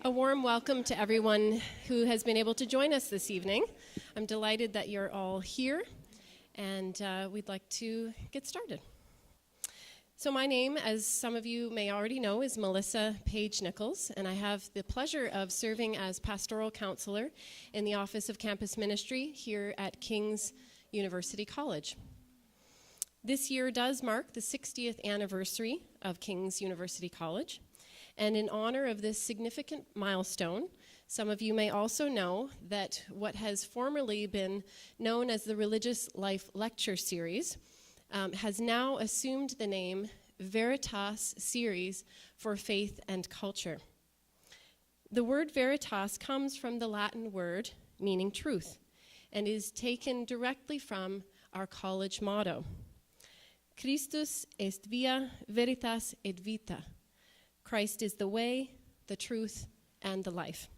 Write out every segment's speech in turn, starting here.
A warm welcome to everyone who has been able to join us this evening. I'm delighted that you're all here, and we'd like to get started. So my name, as some of you may already know, is Melissa Page Nichols, and I have the pleasure of serving as pastoral counselor in the Office of Campus Ministry here at King's University College. This year does mark the 60th anniversary of King's University College. And in honor of this significant milestone, some of you may also know that what has formerly been known as the Religious Life Lecture Series has now assumed the name Veritas Series for Faith and Culture. The word veritas comes from the Latin word meaning truth and is taken directly from our college motto, Christus est via veritas et vita. Christ is the way, the truth, and the life.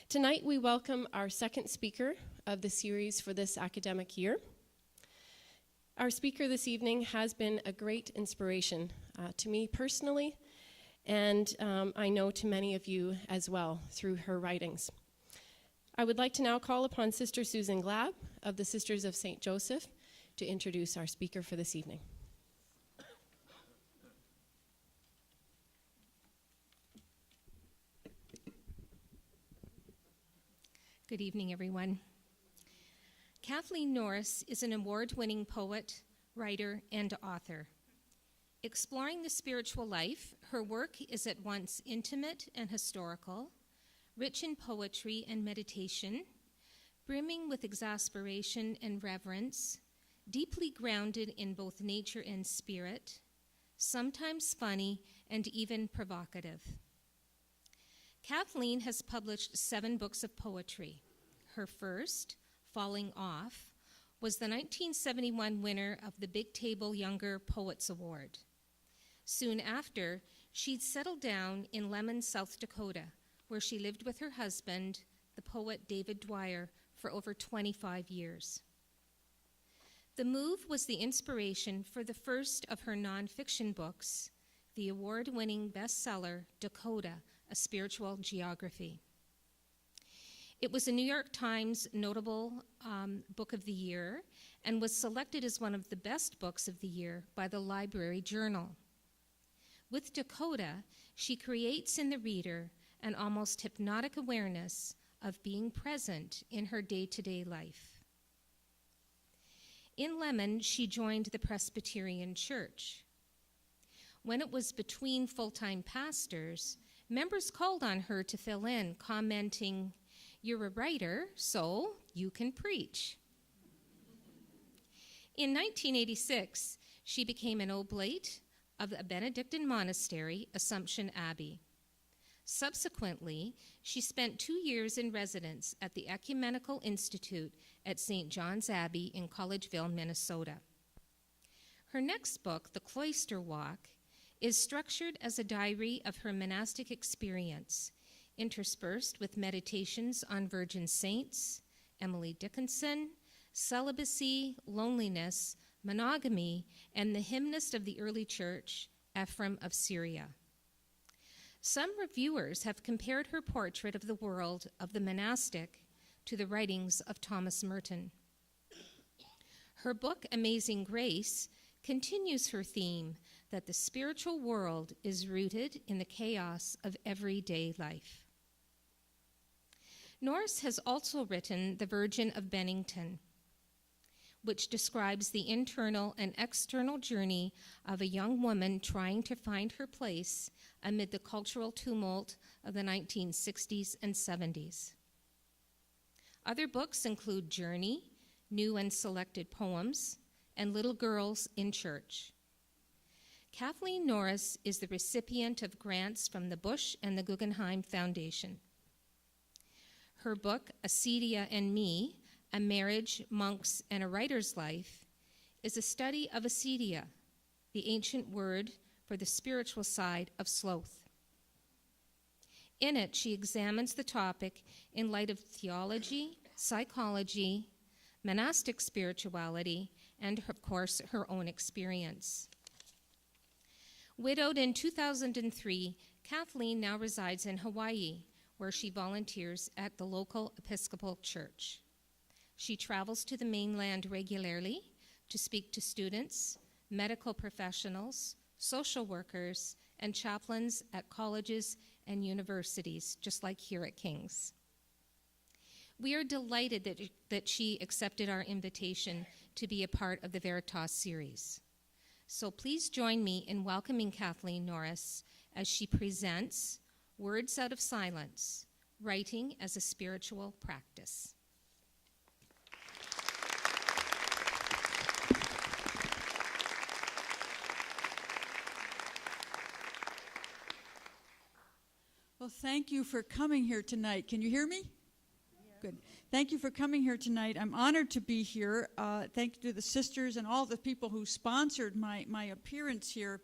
Tonight we welcome our second speaker of the series for this academic year. Our speaker this evening has been a great inspiration to me personally, and I know to many of you as well through her writings. I would like to now call upon Sister Susan Glab of the Sisters of St. Joseph to introduce our speaker for this evening. Good evening, everyone. Kathleen Norris is an award-winning poet, writer, and author. Exploring the spiritual life, her work is at once intimate and historical, rich in poetry and meditation, brimming with exasperation and reverence, deeply grounded in both nature and spirit, sometimes funny and even provocative. Kathleen has published 7 books of poetry. Her first, Falling Off, was the 1971 winner of the Big Table Younger Poets Award. Soon after, she'd settled down in Lemon, South Dakota, where she lived with her husband, the poet David Dwyer, for over 25 years. The move was the inspiration for the first of her nonfiction books, the award-winning bestseller, Dakota, A Spiritual Geography. It was a New York Times notable book of the year and was selected as one of the best books of the year by the Library Journal. With Dakota, she creates in the reader an almost hypnotic awareness of being present in her day-to-day life. In Lemon, she joined the Presbyterian Church. When it was between full-time pastors, members called on her to fill in, commenting, "You're a writer, so you can preach." In 1986, she became an oblate of a Benedictine monastery, Assumption Abbey. Subsequently, she spent 2 years in residence at the Ecumenical Institute at St. John's Abbey in Collegeville, Minnesota. Her next book, The Cloister Walk, is structured as a diary of her monastic experience, interspersed with meditations on virgin saints, Emily Dickinson, celibacy, loneliness, monogamy, and the hymnist of the early church, Ephraim of Syria. Some reviewers have compared her portrait of the world of the monastic to the writings of Thomas Merton. Her book, Amazing Grace, continues her theme that the spiritual world is rooted in the chaos of everyday life. Norris has also written The Virgin of Bennington, which describes the internal and external journey of a young woman trying to find her place amid the cultural tumult of the 1960s and 70s. Other books include Journey, New and Selected Poems, and Little Girls in Church. Kathleen Norris is the recipient of grants from the Bush and the Guggenheim Foundation. Her book, Acedia and Me, A Marriage, Monks, and a Writer's Life, is a study of acedia, the ancient word for the spiritual side of sloth. In it, she examines the topic in light of theology, psychology, monastic spirituality, and, of course, her own experience. Widowed in 2003, Kathleen now resides in Hawaii, where she volunteers at the local Episcopal Church. She travels to the mainland regularly to speak to students, medical professionals, social workers, and chaplains at colleges and universities, just like here at King's. We are delighted that she accepted our invitation to be a part of the Veritas series. So please join me in welcoming Kathleen Norris as she presents Words Out of Silence, Writing as a Spiritual Practice. Well, thank you for coming here tonight. Can you hear me? Good. Thank you for coming here tonight. I'm honored to be here. Thank you to the sisters and all the people who sponsored my appearance here.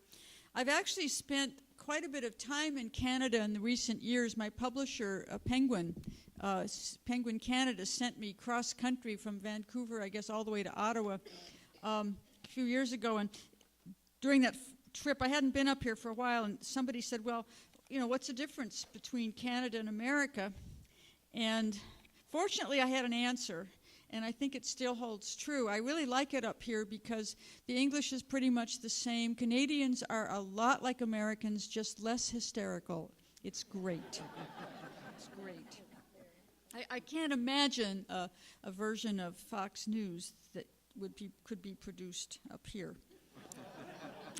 I've actually spent quite a bit of time in Canada in the recent years. My publisher, Penguin Canada, sent me cross-country from Vancouver, I guess, all the way to Ottawa a few years ago. And during that trip, I hadn't been up here for a while, and somebody said, well, you know, what's the difference between Canada and America? And fortunately, I had an answer, and I think it still holds true. I really like it up here because the English is pretty much the same. Canadians are a lot like Americans, just less hysterical. It's great. It's great. I can't imagine a version of Fox News that could be produced up here.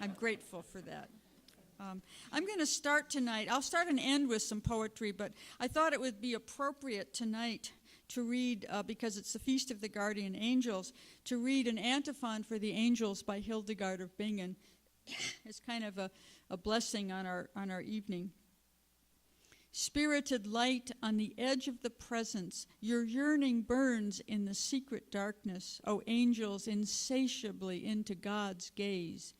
I'm grateful for that. I'm going to start tonight. I'll start and end with some poetry, but I thought it would be appropriate tonight to read, because it's the Feast of the Guardian Angels, to read an antiphon for the angels by Hildegard of Bingen. It's kind of a blessing on our evening. Spirited light on the edge of the presence, your yearning burns in the secret darkness, O angels, insatiably into God's gaze.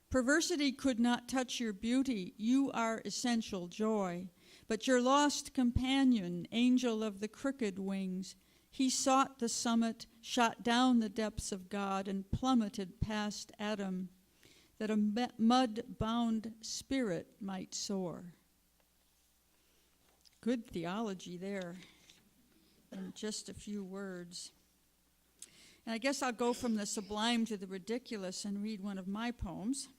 Perversity could not touch your beauty, you are essential joy. But your lost companion, angel of the crooked wings, he sought the summit, shot down the depths of God, and plummeted past Adam, that a mud-bound spirit might soar. Good theology there, in just a few words. And I guess I'll go from the sublime to the ridiculous and read one of my poems.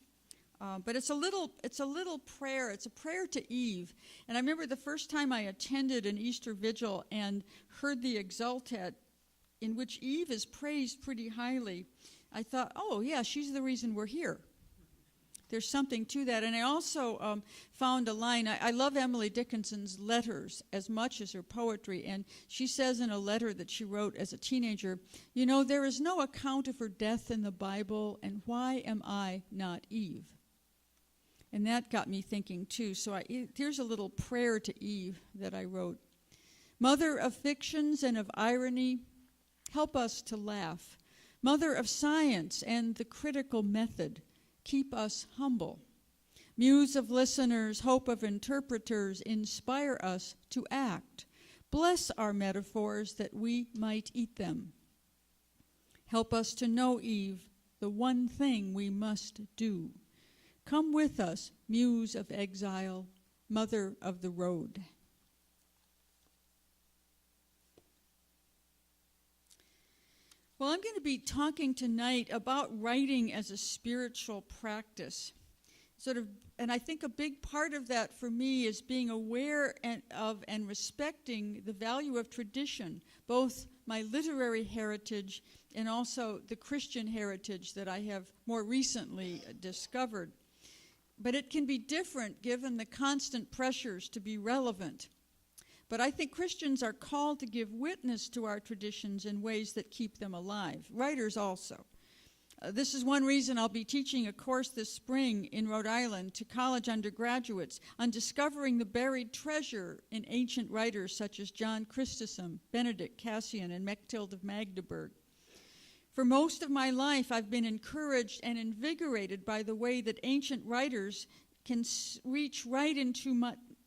But it's a little prayer. It's a prayer to Eve. And I remember the first time I attended an Easter vigil and heard the Exultet, in which Eve is praised pretty highly, I thought, oh, yeah, she's the reason we're here. There's something to that. And I also found a line. I love Emily Dickinson's letters as much as her poetry. And she says in a letter that she wrote as a teenager, you know, there is no account of her death in the Bible, and why am I not Eve? And that got me thinking, too. So here's a little prayer to Eve that I wrote. Mother of fictions and of irony, help us to laugh. Mother of science and the critical method, keep us humble. Muse of listeners, hope of interpreters, inspire us to act. Bless our metaphors that we might eat them. Help us to know, Eve, the one thing we must do. Come with us, muse of exile, mother of the road. Well, I'm going to be talking tonight about writing as a spiritual practice. And I think a big part of that for me is being aware of and respecting the value of tradition, both my literary heritage and also the Christian heritage that I have more recently discovered. But it can be different given the constant pressures to be relevant. But I think Christians are called to give witness to our traditions in ways that keep them alive. Writers also. This is one reason I'll be teaching a course this spring in Rhode Island to college undergraduates on discovering the buried treasure in ancient writers such as John Chrysostom, Benedict, Cassian, and Mechtild of Magdeburg. For most of my life, I've been encouraged and invigorated by the way that ancient writers can reach right into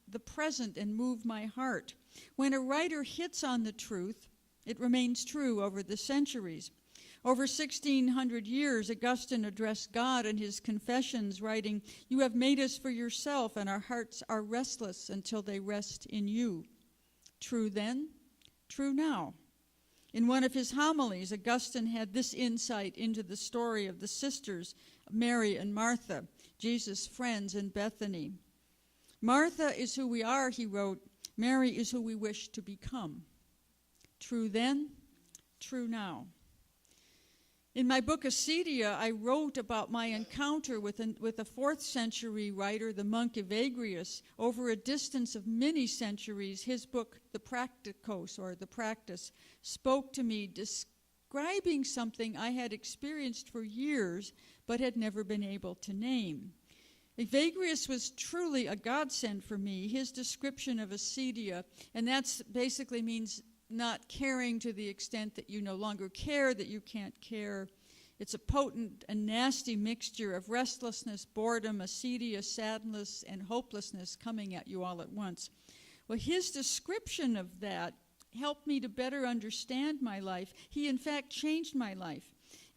the present and move my heart. When a writer hits on the truth, it remains true over the centuries. Over 1,600 years, Augustine addressed God in his Confessions, writing, "You have made us for yourself, and our hearts are restless until they rest in you." True then, true now. In one of his homilies, Augustine had this insight into the story of the sisters, Mary and Martha, Jesus' friends in Bethany. Martha is who we are, he wrote. Mary is who we wish to become. True then, true now. In my book, Acedia, I wrote about my encounter with a 4th century writer, the monk Evagrius. Over a distance of many centuries, his book, The Practicos, or The Practice, spoke to me, describing something I had experienced for years, but had never been able to name. Evagrius was truly a godsend for me. His description of acedia, and that basically means not caring to the extent that you no longer care, that you can't care. It's a potent and nasty mixture of restlessness, boredom, acedia, sadness, and hopelessness coming at you all at once. Well, his description of that helped me to better understand my life. He, in fact, changed my life.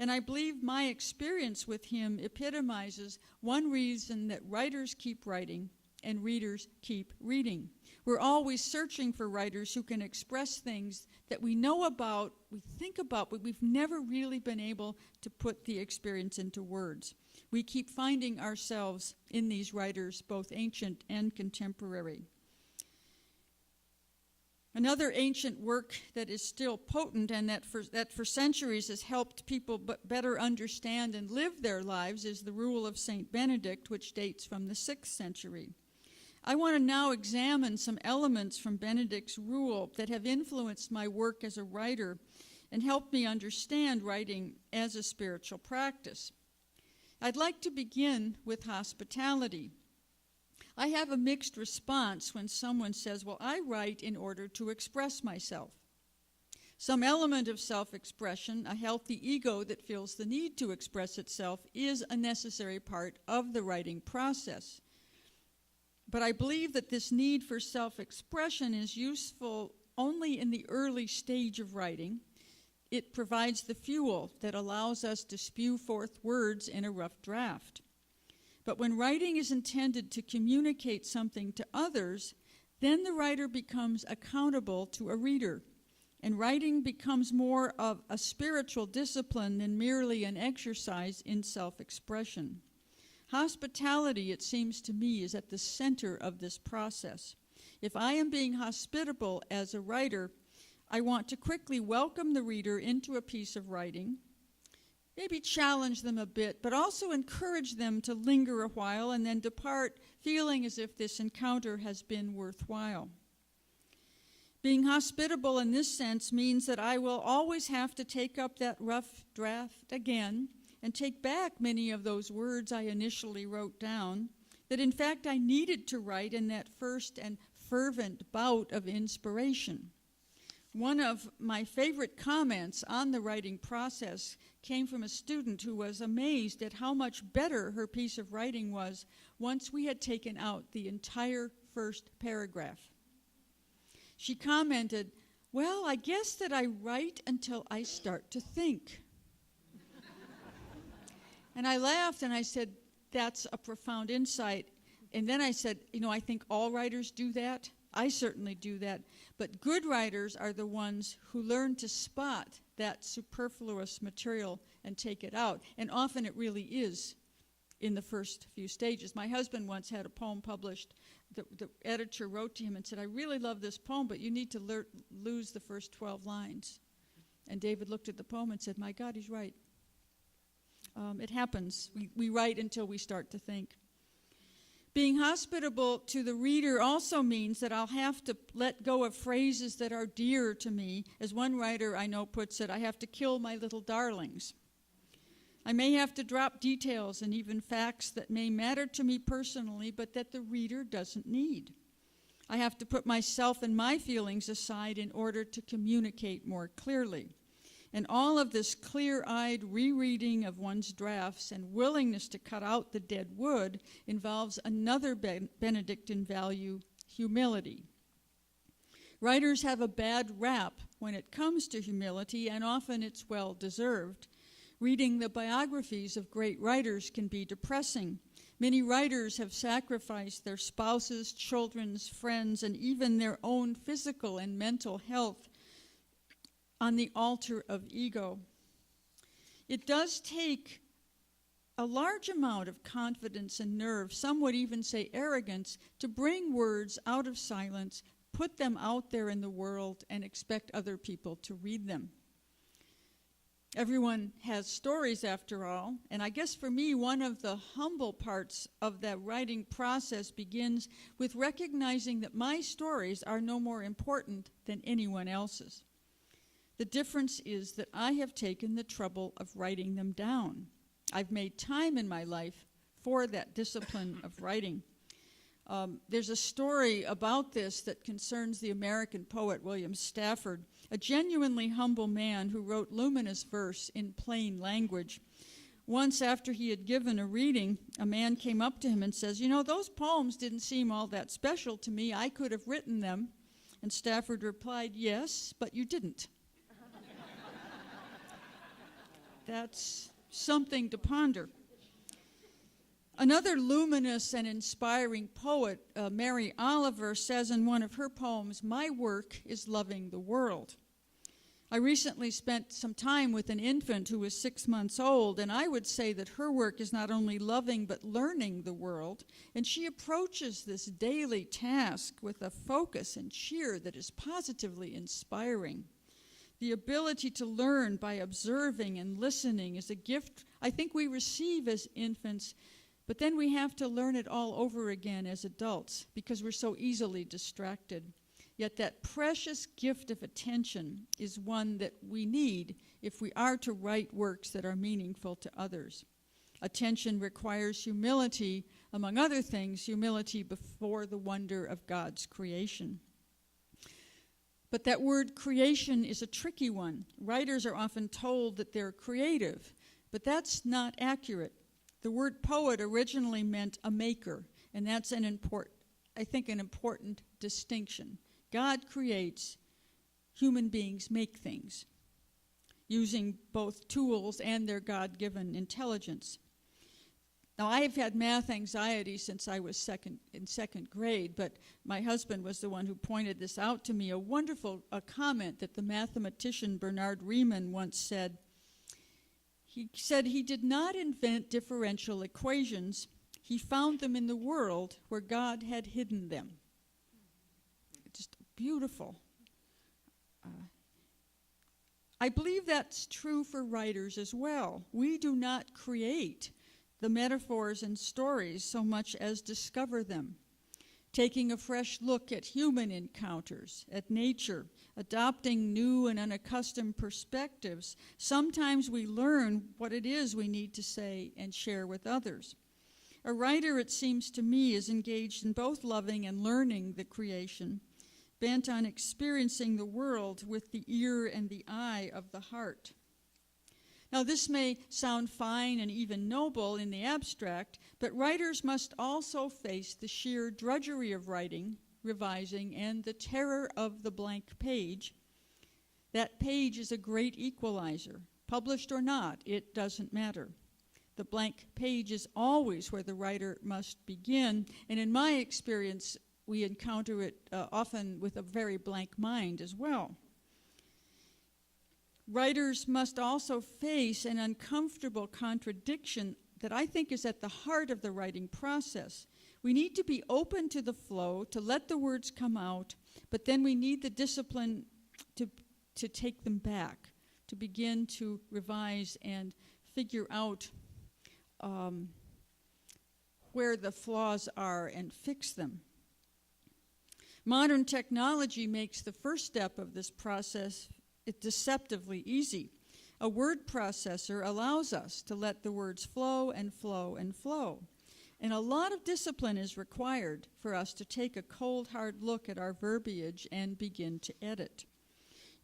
And I believe my experience with him epitomizes one reason that writers keep writing and readers keep reading. We're always searching for writers who can express things that we know about, we think about, but we've never really been able to put the experience into words. We keep finding ourselves in these writers, both ancient and contemporary. Another ancient work that is still potent and that for centuries has helped people better understand and live their lives is the Rule of St. Benedict, which dates from the 6th century. I want to now examine some elements from Benedict's rule that have influenced my work as a writer and helped me understand writing as a spiritual practice. I'd like to begin with hospitality. I have a mixed response when someone says, well, I write in order to express myself. Some element of self-expression, a healthy ego that feels the need to express itself, is a necessary part of the writing process. But I believe that this need for self-expression is useful only in the early stage of writing. It provides the fuel that allows us to spew forth words in a rough draft. But when writing is intended to communicate something to others, then the writer becomes accountable to a reader, and writing becomes more of a spiritual discipline than merely an exercise in self-expression. Hospitality, it seems to me, is at the center of this process. If I am being hospitable as a writer, I want to quickly welcome the reader into a piece of writing, maybe challenge them a bit, but also encourage them to linger a while and then depart feeling as if this encounter has been worthwhile. Being hospitable in this sense means that I will always have to take up that rough draft again and take back many of those words I initially wrote down, that in fact I needed to write in that first and fervent bout of inspiration. One of my favorite comments on the writing process came from a student who was amazed at how much better her piece of writing was once we had taken out the entire first paragraph. She commented, well, I guess that I write until I start to think. And I laughed and I said, that's a profound insight. And then I said, I think all writers do that. I certainly do that. But good writers are the ones who learn to spot that superfluous material and take it out. And often it really is in the first few stages. My husband once had a poem published. The editor wrote to him and said, I really love this poem, but you need to lose the first 12 lines. And David looked at the poem and said, my God, he's right. It happens. We write until we start to think. Being hospitable to the reader also means that I'll have to let go of phrases that are dear to me. As one writer I know puts it, I have to kill my little darlings. I may have to drop details and even facts that may matter to me personally, but that the reader doesn't need. I have to put myself and my feelings aside in order to communicate more clearly. And all of this clear-eyed rereading of one's drafts and willingness to cut out the dead wood involves another Benedictine value, humility. Writers have a bad rap when it comes to humility, and often it's well-deserved. Reading the biographies of great writers can be depressing. Many writers have sacrificed their spouses, children's, friends, and even their own physical and mental health on the altar of ego. It does take a large amount of confidence and nerve, some would even say arrogance, to bring words out of silence, put them out there in the world, and expect other people to read them. Everyone has stories, after all, and I guess for me, one of the humble parts of that writing process begins with recognizing that my stories are no more important than anyone else's. The difference is that I have taken the trouble of writing them down. I've made time in my life for that discipline of writing. There's a story about this that concerns the American poet William Stafford, a genuinely humble man who wrote luminous verse in plain language. Once, after he had given a reading, a man came up to him and says, "You know, those poems didn't seem all that special to me. I could have written them." And Stafford replied, "Yes, but you didn't." That's something to ponder. Another luminous and inspiring poet, Mary Oliver, says in one of her poems, "My work is loving the world." I recently spent some time with an infant who was 6 months old, and I would say that her work is not only loving but learning the world, and she approaches this daily task with a focus and cheer that is positively inspiring. The ability to learn by observing and listening is a gift I think we receive as infants, but then we have to learn it all over again as adults because we're so easily distracted. Yet that precious gift of attention is one that we need if we are to write works that are meaningful to others. Attention requires humility, among other things, humility before the wonder of God's creation. But that word creation is a tricky one. Writers are often told that they're creative, but that's not accurate. The word poet originally meant a maker, and that's an important distinction. God creates, human beings make things, using both tools and their God-given intelligence. Now, I have had math anxiety since I was in second grade, but my husband was the one who pointed this out to me, a wonderful comment that the mathematician Bernard Riemann once said. He said he did not invent differential equations. He found them in the world where God had hidden them. Just beautiful. I believe that's true for writers as well. We do not create the metaphors and stories so much as discover them. Taking a fresh look at human encounters, at nature, adopting new and unaccustomed perspectives, sometimes we learn what it is we need to say and share with others. A writer, it seems to me, is engaged in both loving and learning the creation, bent on experiencing the world with the ear and the eye of the heart. Now, this may sound fine and even noble in the abstract, but writers must also face the sheer drudgery of writing, revising, and the terror of the blank page. That page is a great equalizer. Published or not, it doesn't matter. The blank page is always where the writer must begin, and in my experience, we encounter it often with a very blank mind as well. Writers must also face an uncomfortable contradiction that I think is at the heart of the writing process. We need to be open to the flow, to let the words come out, but then we need the discipline to take them back, to begin to revise and figure out where the flaws are and fix them. Modern technology makes the first step of this process deceptively easy. A word processor allows us to let the words flow and flow and flow. And a lot of discipline is required for us to take a cold, hard look at our verbiage and begin to edit.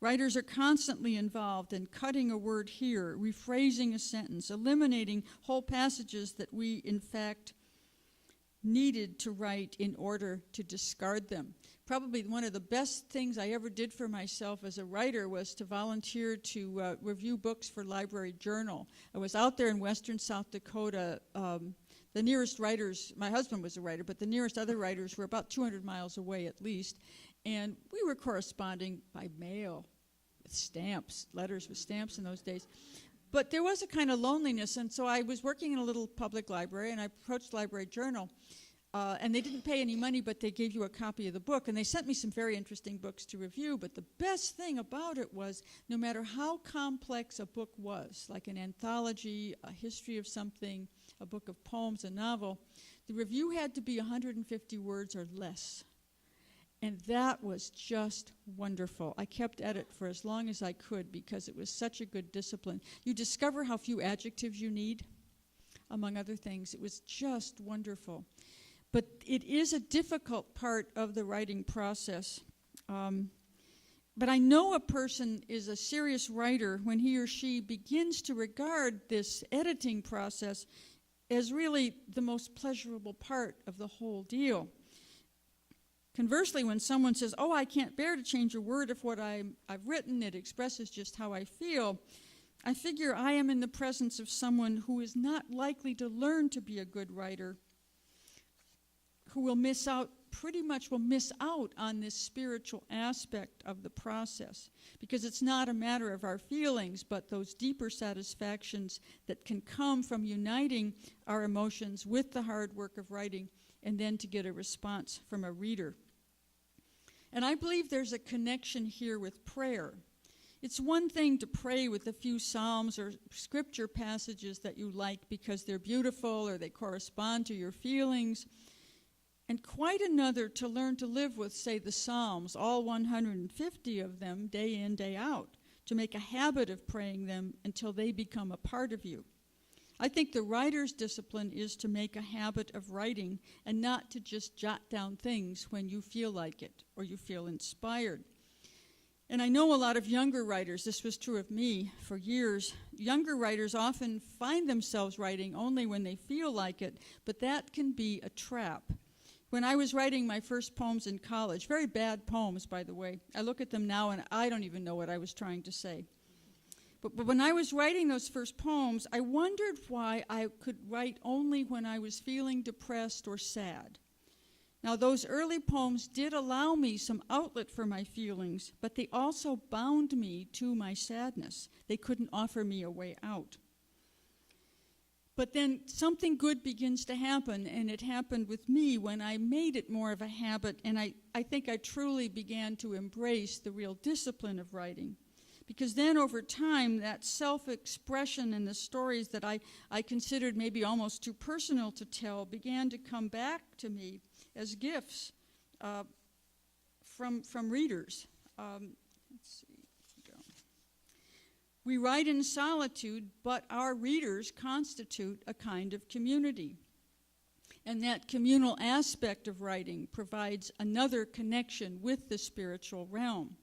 Writers are constantly involved in cutting a word here, rephrasing a sentence, eliminating whole passages that we, in fact, needed to write in order to discard them. Probably one of the best things I ever did for myself as a writer was to volunteer to review books for Library Journal. I was out there in western South Dakota. The nearest writers, my husband was a writer, but the nearest other writers were about 200 miles away at least. And we were corresponding by mail with stamps, letters with stamps in those days. But there was a kind of loneliness, and so I was working in a little public library, and I approached Library Journal. And they didn't pay any money, but they gave you a copy of the book. And they sent me some very interesting books to review. But the best thing about it was, no matter how complex a book was, like an anthology, a history of something, a book of poems, a novel, the review had to be 150 words or less. And that was just wonderful. I kept at it for as long as I could because it was such a good discipline. You discover how few adjectives you need, among other things. It was just wonderful. But it is a difficult part of the writing process. But I know a person is a serious writer when he or she begins to regard this editing process as really the most pleasurable part of the whole deal. Conversely, when someone says, oh, I can't bear to change a word of what I've written, it expresses just how I feel, I figure I am in the presence of someone who is not likely to learn to be a good writer, who will miss out on this spiritual aspect of the process, because it's not a matter of our feelings, but those deeper satisfactions that can come from uniting our emotions with the hard work of writing and then to get a response from a reader. And I believe there's a connection here with prayer. It's one thing to pray with a few psalms or scripture passages that you like because they're beautiful or they correspond to your feelings, and quite another to learn to live with, say, the Psalms, all 150 of them, day in, day out, to make a habit of praying them until they become a part of you. I think the writer's discipline is to make a habit of writing and not to just jot down things when you feel like it or you feel inspired. And I know a lot of younger writers, this was true of me for years, younger writers often find themselves writing only when they feel like it, but that can be a trap. When I was writing my first poems in college, very bad poems, by the way, I look at them now and I don't even know what I was trying to say. But when I was writing those first poems, I wondered why I could write only when I was feeling depressed or sad. Now, those early poems did allow me some outlet for my feelings, but they also bound me to my sadness. They couldn't offer me a way out. But then something good begins to happen, and it happened with me when I made it more of a habit, and I think I truly began to embrace the real discipline of writing. Because then over time, that self-expression and the stories that I considered maybe almost too personal to tell began to come back to me as gifts from readers. Let's see. We write in solitude, but our readers constitute a kind of community. And that communal aspect of writing provides another connection with the spiritual realm.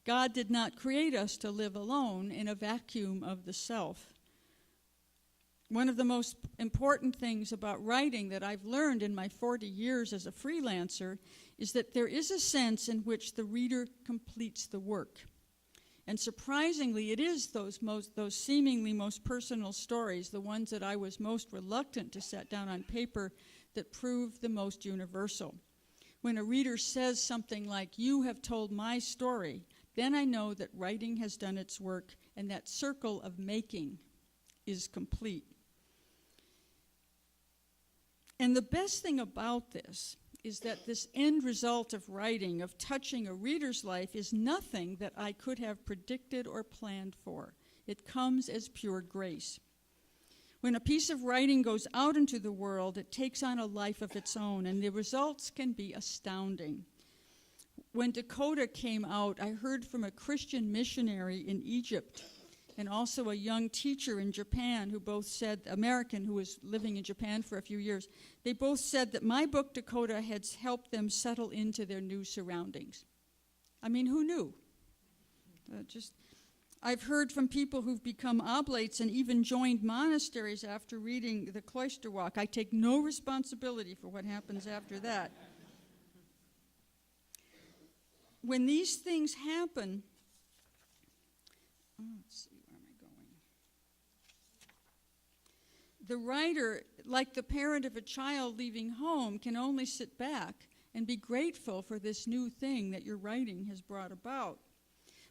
God did not create us to live alone in a vacuum of the self. One of the most important things about writing that I've learned in my 40 years as a freelancer is that there is a sense in which the reader completes the work. And surprisingly, it is those seemingly most personal stories, the ones that I was most reluctant to set down on paper, that prove the most universal. When a reader says something like, "You have told my story," then I know that writing has done its work and that circle of making is complete. And the best thing about this is that this end result of writing, of touching a reader's life, is nothing that I could have predicted or planned for. It comes as pure grace. When a piece of writing goes out into the world, it takes on a life of its own, and the results can be astounding. When Dakota came out, I heard from a Christian missionary in Egypt and also a young teacher in Japan who both said, American who was living in Japan for a few years, they both said that my book, Dakota, had helped them settle into their new surroundings. I mean, who knew? I've heard from people who've become oblates and even joined monasteries after reading the Cloister Walk. I take no responsibility for what happens after that. When these things happen, let's see, where am I going? the writer, like the parent of a child leaving home, can only sit back and be grateful for this new thing that your writing has brought about.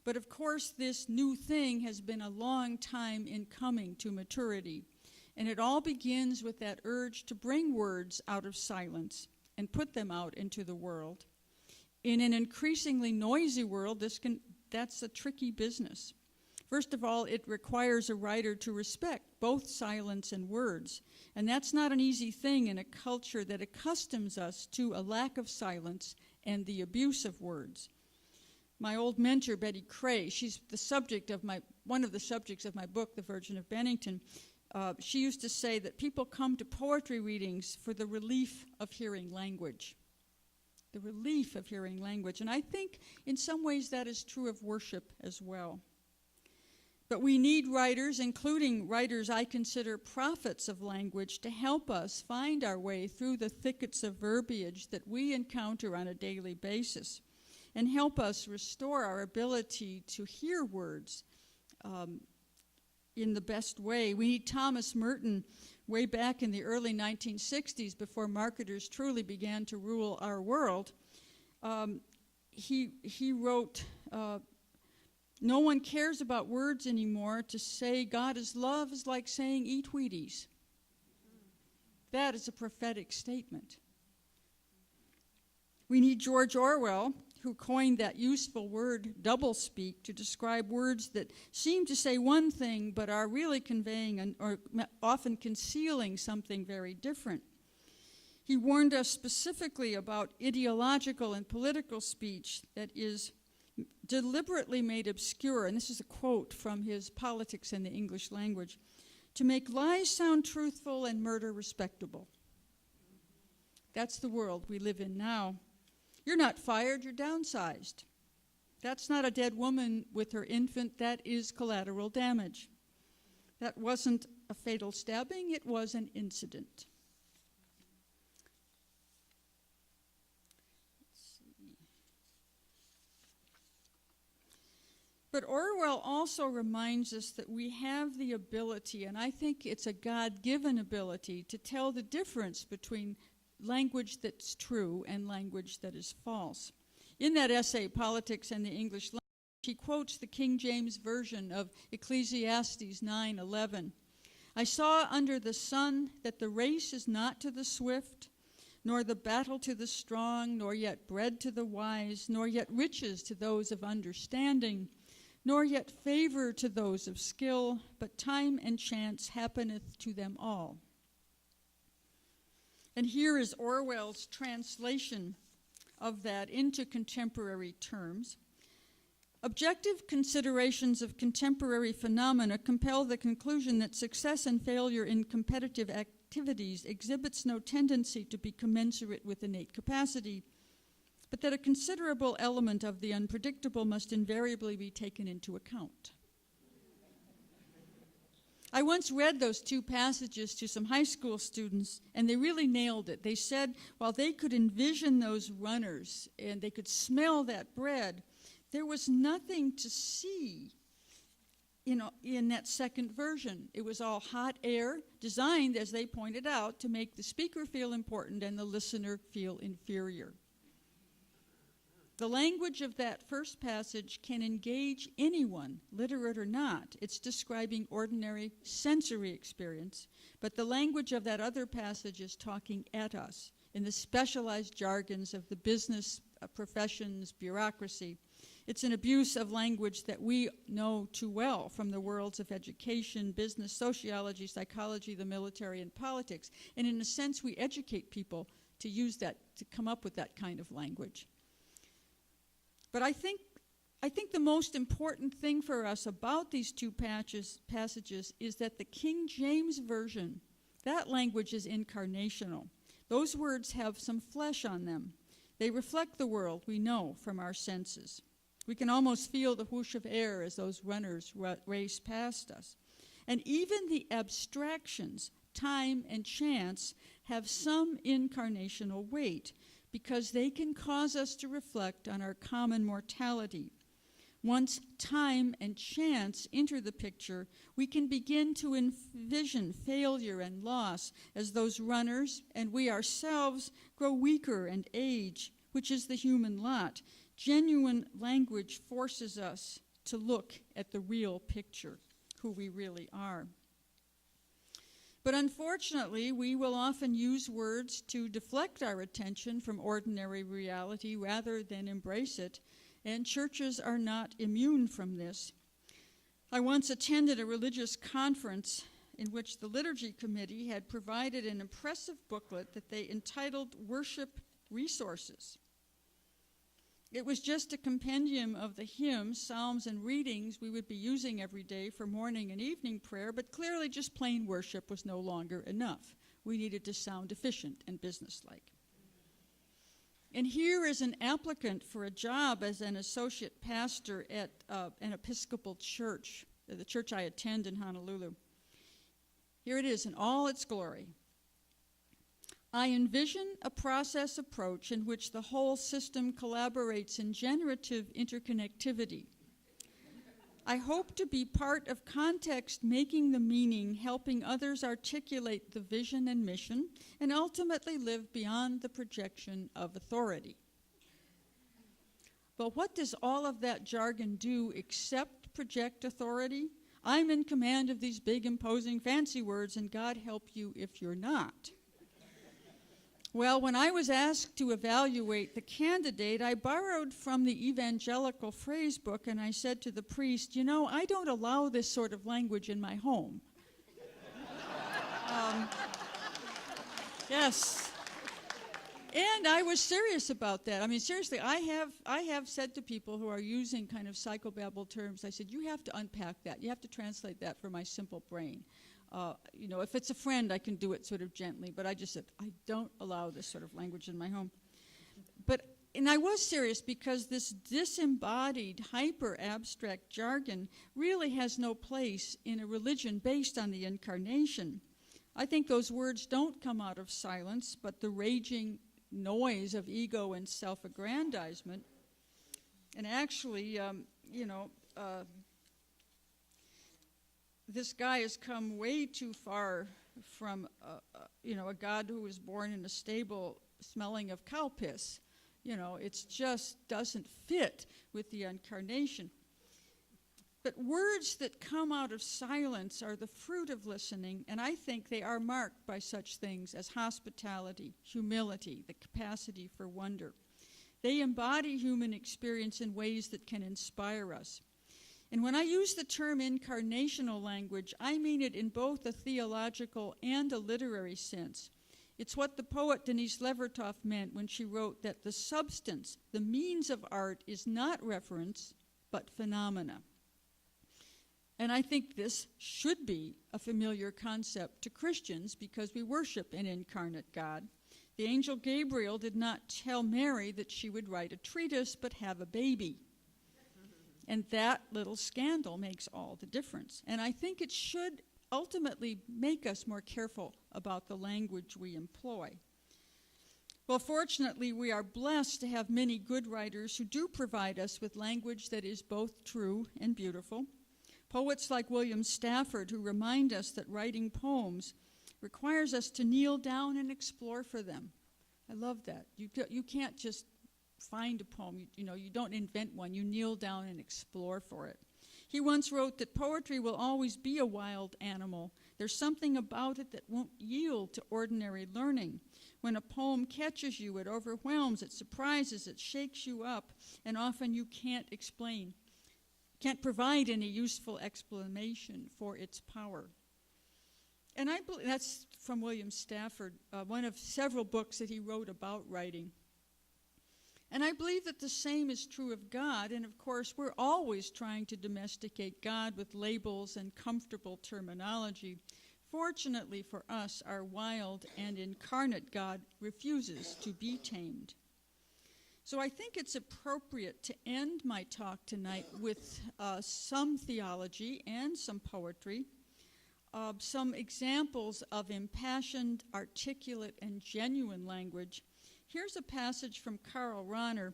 But of course, this new thing has been a long time in coming to maturity. And it all begins with that urge to bring words out of silence and put them out into the world. In an increasingly noisy world, that's a tricky business. First of all, it requires a writer to respect both silence and words. And that's not an easy thing in a culture that accustoms us to a lack of silence and the abuse of words. My old mentor, Betty Cray, she's the subject of one of the subjects of my book, The Virgin of Bennington. She used to say that people come to poetry readings for the relief of hearing language. The relief of hearing language. And I think in some ways that is true of worship as well. But we need writers, including writers I consider prophets of language, to help us find our way through the thickets of verbiage that we encounter on a daily basis, and help us restore our ability to hear words in the best way. We need Thomas Merton way back in the early 1960s, before marketers truly began to rule our world. He wrote, "No one cares about words anymore. To say God is love is like saying eat Wheaties." That is a prophetic statement. We need George Orwell, who coined that useful word doublespeak to describe words that seem to say one thing but are really conveying or often concealing something very different. He warned us specifically about ideological and political speech that is deliberately made obscure, and this is a quote from his Politics in the English Language, to make lies sound truthful and murder respectable. That's the world we live in now. You're not fired, you're downsized. That's not a dead woman with her infant, that is collateral damage. That wasn't a fatal stabbing, it was an incident. But Orwell also reminds us that we have the ability, and I think it's a God-given ability, to tell the difference between language that's true and language that is false. In that essay, Politics and the English Language, he quotes the King James Version of Ecclesiastes 9:11. "I saw under the sun that the race is not to the swift, nor the battle to the strong, nor yet bread to the wise, nor yet riches to those of understanding, nor yet favor to those of skill, but time and chance happeneth to them all." And here is Orwell's translation of that into contemporary terms. "Objective considerations of contemporary phenomena compel the conclusion that success and failure in competitive activities exhibits no tendency to be commensurate with innate capacity, but that a considerable element of the unpredictable must invariably be taken into account." I once read those two passages to some high school students, and they really nailed it. They said while they could envision those runners and they could smell that bread, there was nothing to see in that second version. It was all hot air, designed, as they pointed out, to make the speaker feel important and the listener feel inferior. The language of that first passage can engage anyone, literate or not. It's describing ordinary sensory experience. But the language of that other passage is talking at us in the specialized jargons of the business professions, bureaucracy. It's an abuse of language that we know too well from the worlds of education, business, sociology, psychology, the military, and politics. And in a sense, we educate people to use that, to come up with that kind of language. But I think the most important thing for us about these two passages is that the King James Version, that language is incarnational. Those words have some flesh on them. They reflect the world we know from our senses. We can almost feel the whoosh of air as those runners race past us. And even the abstractions, time and chance, have some incarnational weight, because they can cause us to reflect on our common mortality. Once time and chance enter the picture, we can begin to envision failure and loss as those runners and we ourselves grow weaker and age, which is the human lot. Genuine language forces us to look at the real picture, who we really are. But unfortunately, we will often use words to deflect our attention from ordinary reality rather than embrace it, and churches are not immune from this. I once attended a religious conference in which the liturgy committee had provided an impressive booklet that they entitled Worship Resources. It was just a compendium of the hymns, psalms, and readings we would be using every day for morning and evening prayer, but clearly just plain worship was no longer enough. We needed to sound efficient and businesslike. And here is an applicant for a job as an associate pastor at an Episcopal church, the church I attend in Honolulu. Here it is in all its glory. I envision a process approach in which the whole system collaborates in generative interconnectivity. I hope to be part of context making the meaning, helping others articulate the vision and mission, and ultimately live beyond the projection of authority. But what does all of that jargon do except project authority? I'm in command of these big, imposing, fancy words, and God help you if you're not. Well, when I was asked to evaluate the candidate, I borrowed from the evangelical phrase book, and I said to the priest, you know, I don't allow this sort of language in my home. Yes. And I was serious about that. I mean, seriously, I have said to people who are using kind of psychobabble terms, I said, you have to unpack that. You have to translate that for my simple brain. You know, if it's a friend, I can do it sort of gently, but I just said, I don't allow this sort of language in my home. And I was serious because this disembodied, hyper-abstract jargon really has no place in a religion based on the incarnation. I think those words don't come out of silence, but the raging noise of ego and self-aggrandizement. And actually, this guy has come way too far from, a God who was born in a stable smelling of cow piss. You know, it just doesn't fit with the incarnation. But words that come out of silence are the fruit of listening, and I think they are marked by such things as hospitality, humility, the capacity for wonder. They embody human experience in ways that can inspire us. And when I use the term incarnational language, I mean it in both a theological and a literary sense. It's what the poet Denise Levertov meant when she wrote that the substance, the means of art, is not reference, but phenomena. And I think this should be a familiar concept to Christians because we worship an incarnate God. The angel Gabriel did not tell Mary that she would write a treatise but have a baby. And that little scandal makes all the difference. And I think it should ultimately make us more careful about the language we employ. Well, fortunately, we are blessed to have many good writers who do provide us with language that is both true and beautiful. Poets like William Stafford, who remind us that writing poems requires us to kneel down and explore for them. I love that. You can't just find a poem. You don't invent one. You kneel down and explore for it. He once wrote that poetry will always be a wild animal. There's something about it that won't yield to ordinary learning. When a poem catches you, it overwhelms, it surprises, it shakes you up, and often you can't provide any useful explanation for its power. And I believe that's from William Stafford, one of several books that he wrote about writing. And I believe that the same is true of God, and of course we're always trying to domesticate God with labels and comfortable terminology. Fortunately for us, our wild and incarnate God refuses to be tamed. So I think it's appropriate to end my talk tonight with some theology and some poetry, some examples of impassioned, articulate, and genuine language. Here's a passage from Karl Rahner.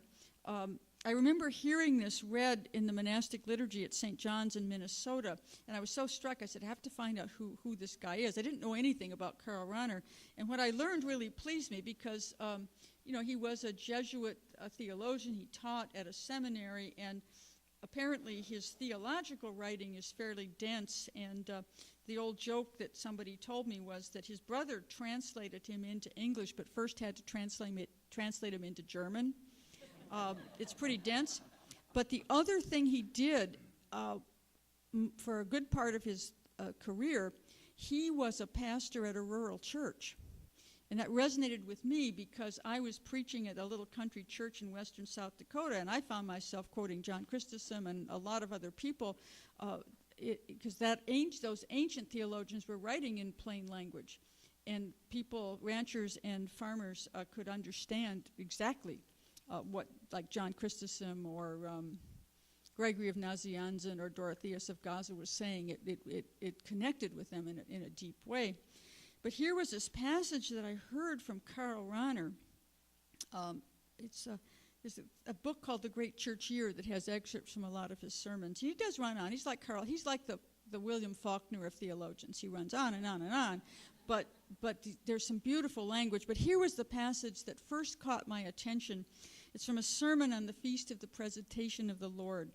I remember hearing this read in the monastic liturgy at St. John's in Minnesota, and I was so struck, I said, I have to find out who this guy is. I didn't know anything about Karl Rahner, and what I learned really pleased me because, he was a Jesuit theologian. He taught at a seminary, and apparently his theological writing is fairly dense, and the old joke that somebody told me was that his brother translated him into English, but first had to translate him into German. It's pretty dense. But the other thing he did for a good part of his career, he was a pastor at a rural church. And that resonated with me because I was preaching at a little country church in western South Dakota, and I found myself quoting John Chrysostom and a lot of other people because those ancient theologians were writing in plain language. And people, ranchers and farmers, could understand exactly what, like John Chrysostom or Gregory of Nazianzen or Dorotheus of Gaza was saying. It connected with them in a deep way. But here was this passage that I heard from Karl Rahner. There's a book called The Great Church Year that has excerpts from a lot of his sermons. He does run on. He's like Karl. He's like the William Faulkner of theologians. He runs on and on and on. But there's some beautiful language. But here was the passage that first caught my attention. It's from a sermon on the Feast of the Presentation of the Lord.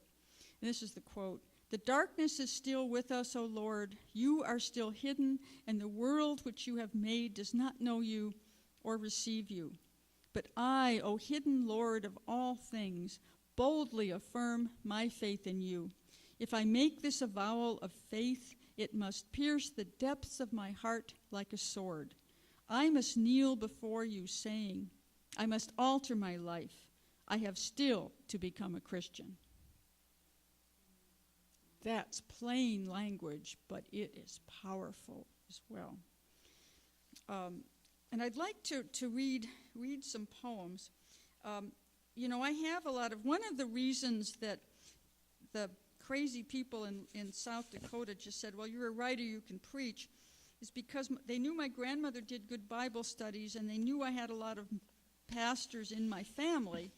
And this is the quote. "The darkness is still with us, O Lord. You are still hidden, and the world which you have made does not know you or receive you. But I, O hidden Lord of all things, boldly affirm my faith in you. If I make this avowal of faith, it must pierce the depths of my heart like a sword. I must kneel before you, saying, I must alter my life. I have still to become a Christian." That's plain language, but it is powerful as well. And I'd like to read some poems. I have a lot of, one of the reasons that the crazy people in South Dakota just said, well, you're a writer, you can preach, is because they knew my grandmother did good Bible studies, and they knew I had a lot of pastors in my family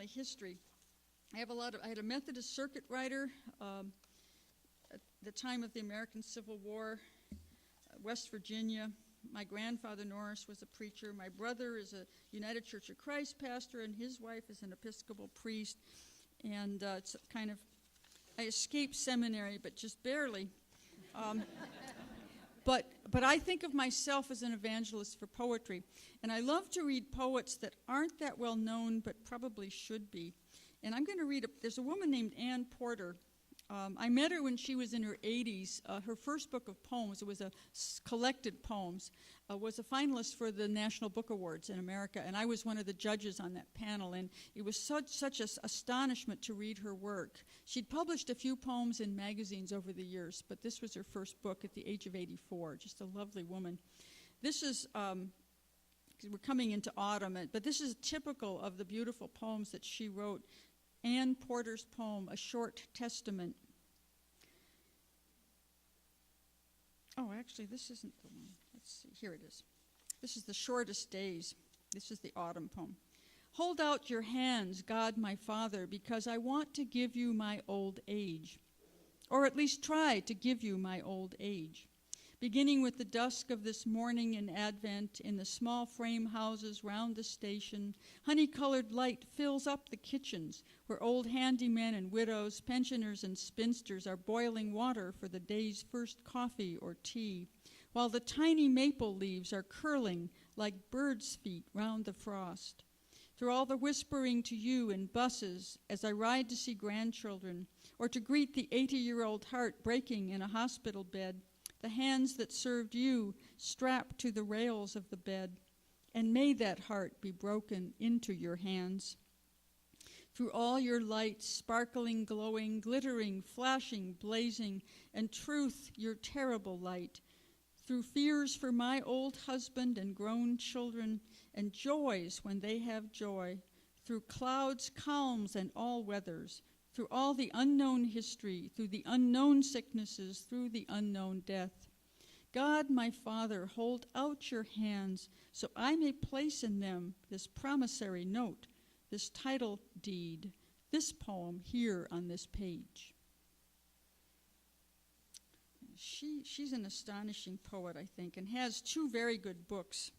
history. I had a Methodist circuit writer at the time of the American Civil War, West Virginia. My grandfather Norris was a preacher. My brother is a United Church of Christ pastor, and his wife is an Episcopal priest. And it's kind of, I escaped seminary, but just barely. But I think of myself as an evangelist for poetry. And I love to read poets that aren't that well known, but probably should be. And I'm going to read, there's a woman named Ann Porter. I met her when she was in her 80s. Her first book of poems, it was a collected poems, was a finalist for the National Book Awards in America, and I was one of the judges on that panel, and it was such an astonishment to read her work. She'd published a few poems in magazines over the years, but this was her first book at the age of 84, just a lovely woman. This is, we're coming into autumn, but this is typical of the beautiful poems that she wrote. Ann Porter's poem, A Short Testament. Oh, actually, this isn't the one. Let's see. Here it is. This is The Shortest Days. This is the autumn poem. "Hold out your hands, God my Father, because I want to give you my old age, or at least try to give you my old age. Beginning with the dusk of this morning in Advent, in the small frame houses round the station, honey-colored light fills up the kitchens, where old handymen and widows, pensioners and spinsters are boiling water for the day's first coffee or tea, while the tiny maple leaves are curling like birds' feet round the frost. Through all the whispering to you in buses as I ride to see grandchildren, or to greet the 80-year-old heart breaking in a hospital bed, the hands that served you strapped to the rails of the bed, and may that heart be broken into your hands. Through all your lights, sparkling, glowing, glittering, flashing, blazing, and truth, your terrible light, through fears for my old husband and grown children, and joys when they have joy, through clouds, calms, and all weathers, through all the unknown history, through the unknown sicknesses, through the unknown death. God, my Father, hold out your hands so I may place in them this promissory note this title deed, this poem here on this page. She's an astonishing poet, I think, and has two very good books.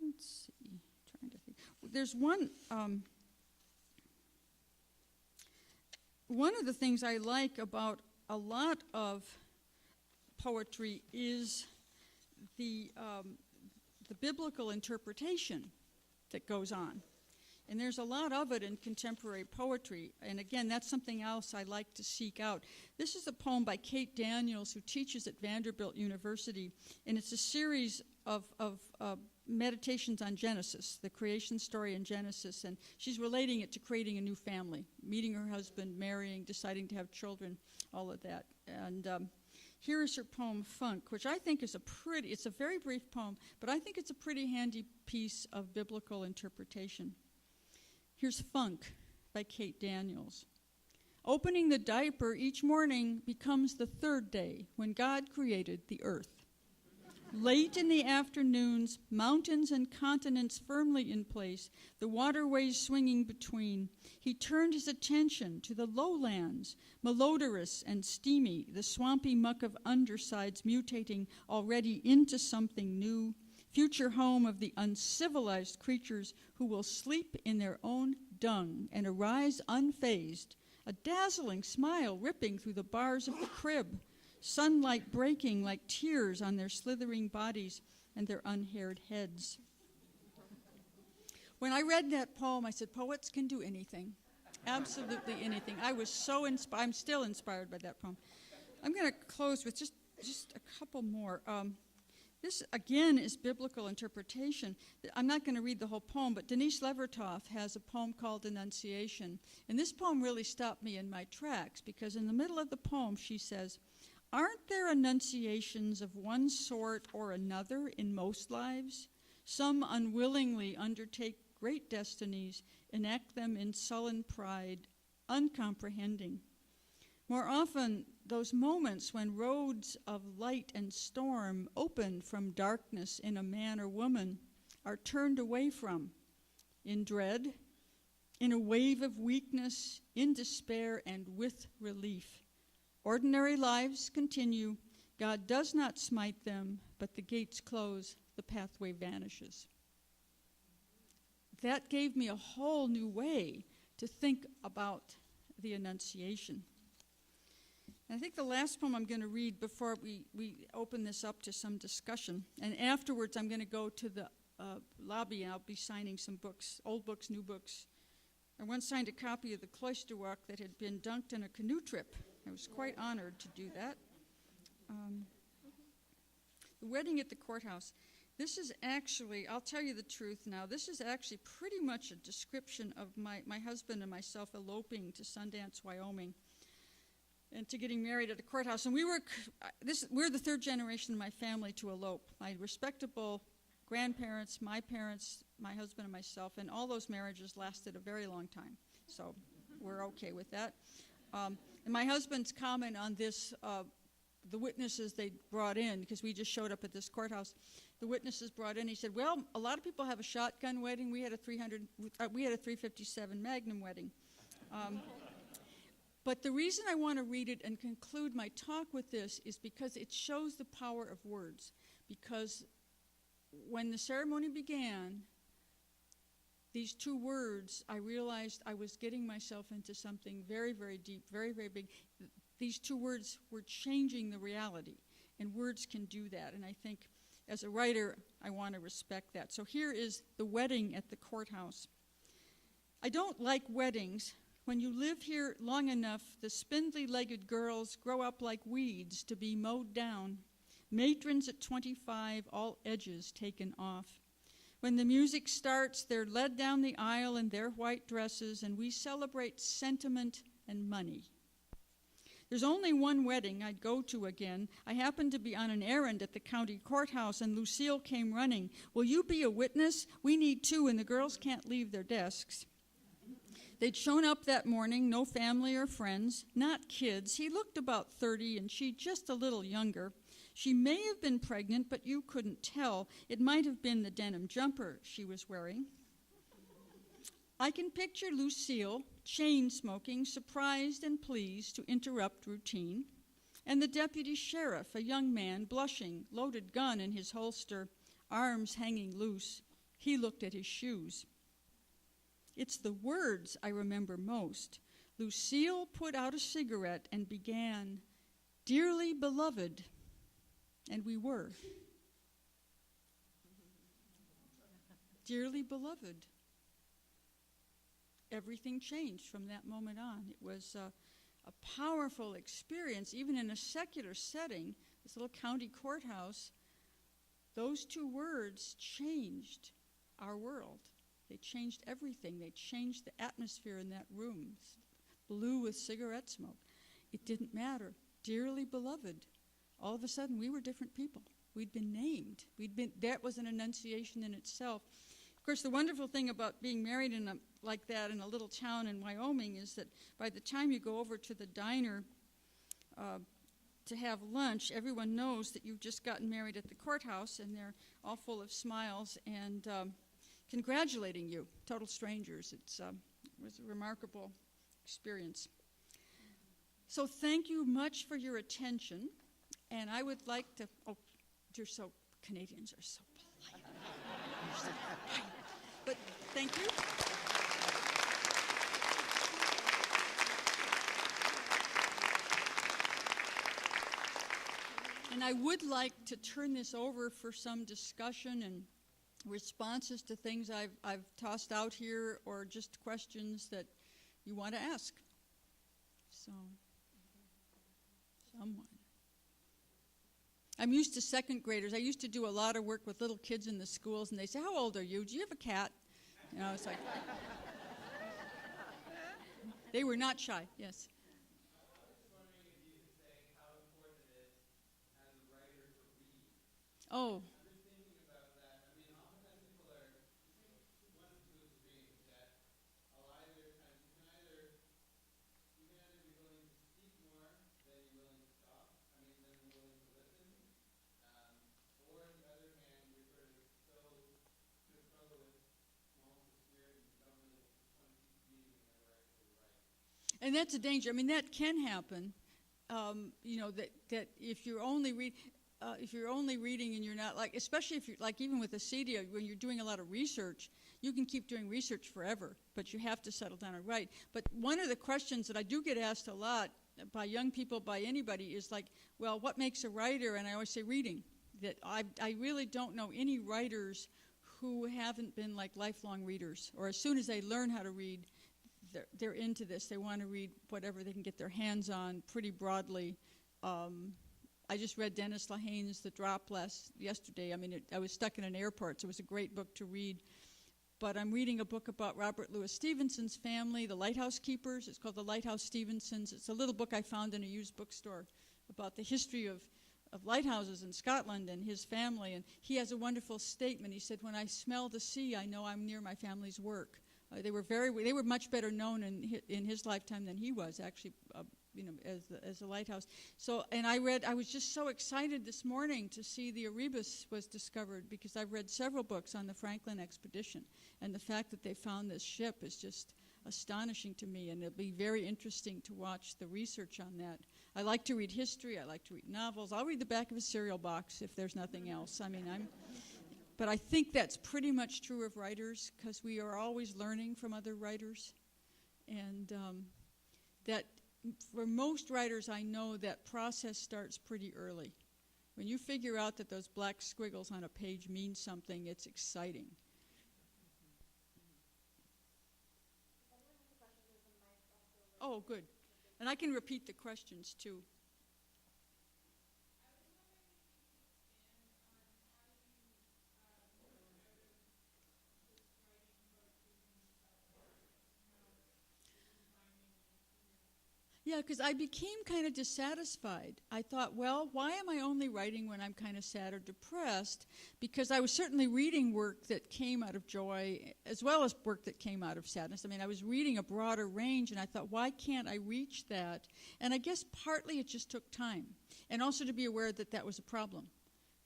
Let's see, trying to think. There's one of the things I like about a lot of poetry is the biblical interpretation that goes on. And there's a lot of it in contemporary poetry. And again, that's something else I like to seek out. This is a poem by Kate Daniels, who teaches at Vanderbilt University. And it's a series of meditations on Genesis, the creation story in Genesis. And she's relating it to creating a new family, meeting her husband, marrying, deciding to have children, all of that. And here is her poem, Funk, which I think is it's a very brief poem, but I think it's a pretty handy piece of biblical interpretation. Here's Funk by Kate Daniels. Opening the diaper each morning becomes the third day when God created the earth. Late in the afternoons, mountains and continents firmly in place, the waterways swinging between, he turned his attention to the lowlands, malodorous and steamy, the swampy muck of undersides mutating already into something new, future home of the uncivilized creatures who will sleep in their own dung and arise unfazed, a dazzling smile ripping through the bars of the crib, sunlight breaking like tears on their slithering bodies and their unhaired heads. When I read that poem, I said, poets can do anything, absolutely anything. I was so inspired. I'm still inspired by that poem. I'm going to close with just a couple more. This, again, is biblical interpretation. I'm not going to read the whole poem, but Denise Levertov has a poem called Annunciation. And this poem really stopped me in my tracks, because in the middle of the poem she says, aren't there annunciations of one sort or another in most lives? Some unwillingly undertake great destinies, enact them in sullen pride, uncomprehending. More often, those moments when roads of light and storm open from darkness in a man or woman are turned away from, in dread, in a wave of weakness, in despair, and with relief. Ordinary lives continue. God does not smite them, but the gates close, the pathway vanishes. That gave me a whole new way to think about the Annunciation. And I think the last poem I'm going to read before we open this up to some discussion, and afterwards I'm going to go to the lobby and I'll be signing some books, old books, new books. I once signed a copy of the Cloister Walk that had been dunked in a canoe trip. I was quite honored to do that. The Wedding at the Courthouse. This is actually, I'll tell you the truth now, this is actually pretty much a description of my husband and myself eloping to Sundance, Wyoming, and to getting married at a courthouse. And we're the third generation in my family to elope. My respectable grandparents, my parents, my husband and myself, and all those marriages lasted a very long time. So we're okay with that. And my husband's comment on this, the witnesses they brought in, because we just showed up at this courthouse, the witnesses brought in, he said, well, a lot of people have a shotgun wedding. We had a 357 Magnum wedding. But the reason I want to read it and conclude my talk with this is because it shows the power of words. Because when the ceremony began, these two words, I realized I was getting myself into something very, very deep, very, very big. These two words were changing the reality, and words can do that. And I think as a writer, I want to respect that. So here is the wedding at the courthouse. I don't like weddings. When you live here long enough, the spindly-legged girls grow up like weeds to be mowed down. Matrons at 25, all edges taken off. When the music starts, they're led down the aisle in their white dresses, and we celebrate sentiment and money. There's only one wedding I'd go to again. I happened to be on an errand at the county courthouse, and Lucille came running. Will you be a witness? We need two, and the girls can't leave their desks. They'd shown up that morning, no family or friends, not kids. He looked about 30, and she just a little younger. She may have been pregnant, but you couldn't tell. It might have been the denim jumper she was wearing. I can picture Lucille, chain-smoking, surprised and pleased to interrupt routine, and the deputy sheriff, a young man, blushing, loaded gun in his holster, arms hanging loose. He looked at his shoes. It's the words I remember most. Lucille put out a cigarette and began, "Dearly beloved," and we were. Dearly beloved. Everything changed from that moment on. It was a powerful experience, even in a secular setting, this little county courthouse. Those two words changed our world. They changed everything. They changed the atmosphere in that room. Blue with cigarette smoke. It didn't matter. Dearly beloved. All of a sudden, we were different people. We'd been named. That was an annunciation in itself. Of course, the wonderful thing about being married like that in a little town in Wyoming is that by the time you go over to the diner to have lunch, everyone knows that you've just gotten married at the courthouse, and they're all full of smiles and congratulating you, total strangers. It was a remarkable experience. So thank you much for your attention, and I would like to, Canadians are so polite. But thank you. And I would like to turn this over for some discussion and responses to things I've tossed out here, or just questions that you want to ask. So, someone. I'm used to second graders. I used to do a lot of work with little kids in the schools, and they say, "How old are you? Do you have a cat?" You know, it's like, they were not shy, yes. Oh. And that's a danger. I mean, that can happen. That if you're only reading and you're not especially if you're even with a CD, when you're doing a lot of research, you can keep doing research forever, but you have to settle down and write. But one of the questions that I do get asked a lot by young people, by anybody, is well, what makes a writer? And I always say reading. That I really don't know any writers who haven't been lifelong readers, or as soon as they learn how to read, they're into this. They want to read whatever they can get their hands on pretty broadly. I just read Dennis Lehane's The Drop yesterday. I mean, I was stuck in an airport, so it was a great book to read. But I'm reading a book about Robert Louis Stevenson's family, the Lighthouse Keepers. It's called The Lighthouse Stevensons. It's a little book I found in a used bookstore about the history of lighthouses in Scotland and his family. And he has a wonderful statement. He said, "When I smell the sea, I know I'm near my family's work." They were much better known in his lifetime than he was, actually, as a lighthouse. So, and I was just so excited this morning to see the Erebus was discovered, because I've read several books on the Franklin expedition, and the fact that they found this ship is just astonishing to me, and it'll be very interesting to watch the research on that. I like to read history. I like to read novels. I'll read the back of a cereal box if there's nothing else. I mean, But I think that's pretty much true of writers, because we are always learning from other writers. And that for most writers I know, that process starts pretty early. When you figure out that those black squiggles on a page mean something, it's exciting. Oh, good. And I can repeat the questions, too. Yeah, because I became kind of dissatisfied. I thought, well, why am I only writing when I'm kind of sad or depressed? Because I was certainly reading work that came out of joy as well as work that came out of sadness. I mean, I was reading a broader range, and I thought, why can't I reach that? And I guess partly it just took time. And also to be aware that that was a problem.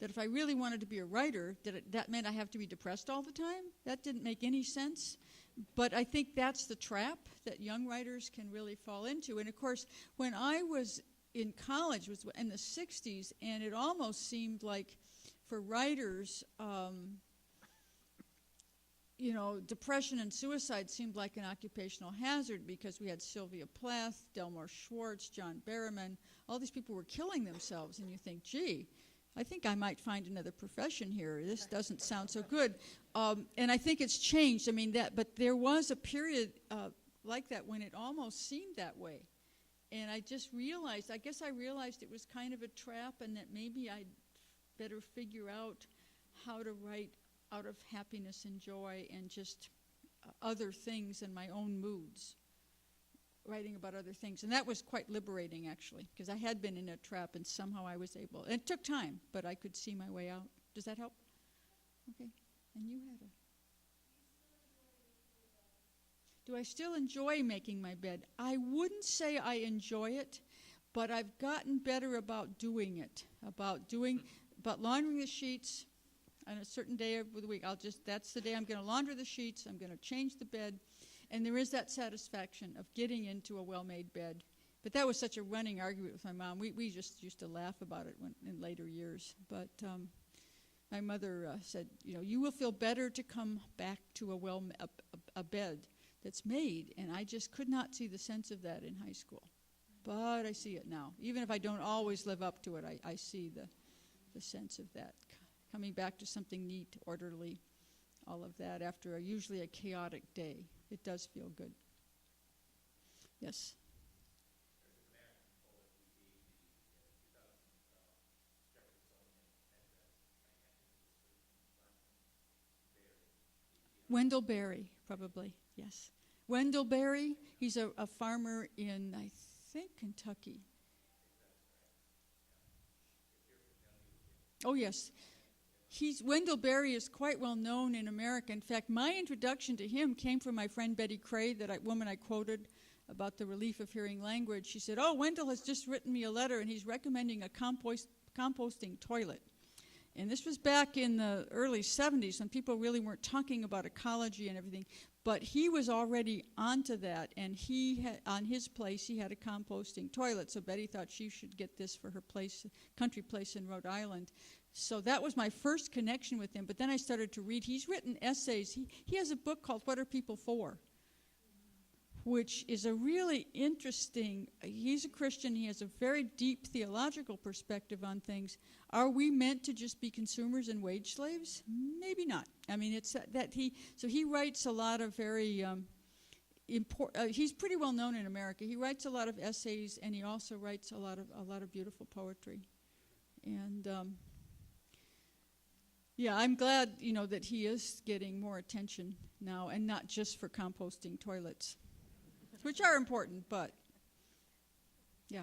That if I really wanted to be a writer, that meant I have to be depressed all the time? That didn't make any sense. But I think that's the trap that young writers can really fall into. And of course, when I was in college, was in the 60s, and it almost seemed like for writers, depression and suicide seemed like an occupational hazard because we had Sylvia Plath, Delmore Schwartz, John Barrowman. All these people were killing themselves, and you think, gee, I think I might find another profession here. This doesn't sound so good. And I think it's changed. I mean, but there was a period like that when it almost seemed that way. And I just realized, I realized it was kind of a trap and that maybe I'd better figure out how to write out of happiness and joy and just other things and my own moods. Writing about other things. And that was quite liberating, actually, because I had been in a trap and somehow I was able. And it took time, but I could see my way out. Does that help? Okay. And you had a... Do I still enjoy making my bed? I wouldn't say I enjoy it, but I've gotten better about doing it, about laundering the sheets on a certain day of the week. That's the day I'm going to launder the sheets, I'm going to change the bed. And there is that satisfaction of getting into a well-made bed. But that was such a running argument with my mom. We just used to laugh about it in later years. But my mother said, you will feel better to come back to a bed that's made. And I just could not see the sense of that in high school. But I see it now. Even if I don't always live up to it, I see the sense of that. Coming back to something neat, orderly, all of that after usually a chaotic day. It does feel good. Yes? Wendell Berry, probably, yes. Wendell Berry, he's a farmer in, I think, Kentucky. Oh, yes. Wendell Berry is quite well known in America. In fact, my introduction to him came from my friend Betty Cray, woman I quoted about the relief of hearing language. She said, Wendell has just written me a letter and he's recommending a composting toilet. And this was back in the early 70s when people really weren't talking about ecology and everything. But he was already onto that, and on his place he had a composting toilet. So Betty thought she should get this for her country place in Rhode Island. So that was my first connection with him. But then I started to read. He's written essays. He has a book called What Are People For?, which is a really interesting, he's a Christian. He has a very deep theological perspective on things. Are we meant to just be consumers and wage slaves? Maybe not. I mean, it's that he writes a lot of very he's pretty well known in America. He writes a lot of essays, and he also writes a lot of beautiful poetry. And yeah, I'm glad, that he is getting more attention now, and not just for composting toilets, which are important, but yeah.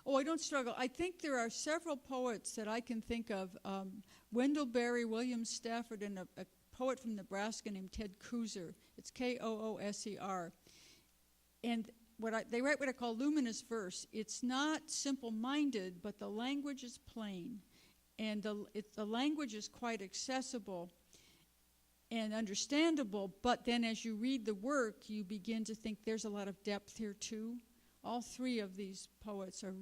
Oh, I don't struggle. I think there are several poets that I can think of. Wendell Berry, William Stafford, and a poet from Nebraska named Ted Kooser. It's Kooser. And they write what I call luminous verse. It's not simple-minded, but the language is plain. And the language is quite accessible and understandable, but then as you read the work, you begin to think there's a lot of depth here too. All three of these poets are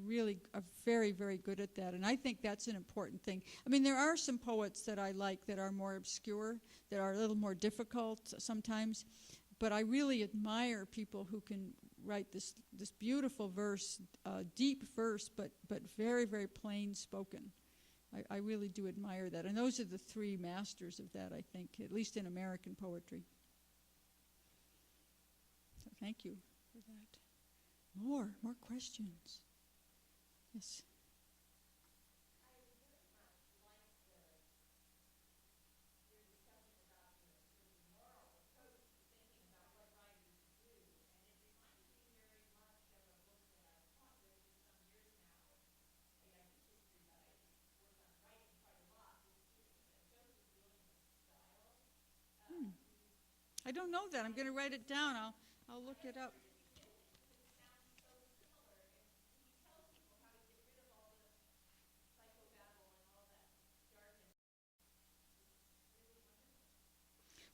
very, very good at that, and I think that's an important thing. I mean, there are some poets that I like that are more obscure, that are a little more difficult sometimes, but I really admire people who can write this beautiful verse, deep verse, but very, very plain spoken. I really do admire that. And those are the three masters of that, I think, at least in American poetry. So thank you for that. More questions. Yes. I don't know that. I'm going to write it down. I'll look it up.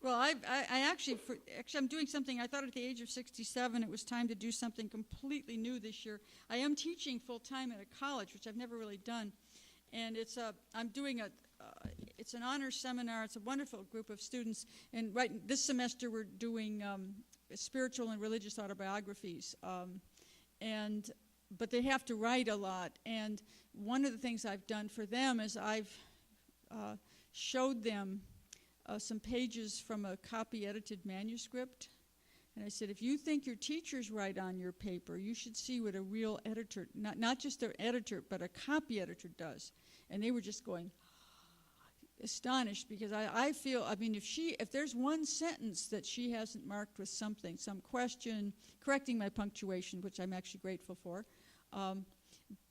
Well, I actually, I'm doing something. I thought at the age of 67 it was time to do something completely new this year. I am teaching full time at a college, which I've never really done, and I'm doing it's an honors seminar. It's a wonderful group of students, and right this semester we're doing spiritual and religious autobiographies, but they have to write a lot. And one of the things I've done for them is I've showed them some pages from a copy-edited manuscript. And I said, if you think your teachers write on your paper, you should see what a real editor, not just an editor, but a copy editor does. And they were just going astonished, because I feel, I mean, if there's one sentence that she hasn't marked with something, some question, correcting my punctuation, which I'm actually grateful for,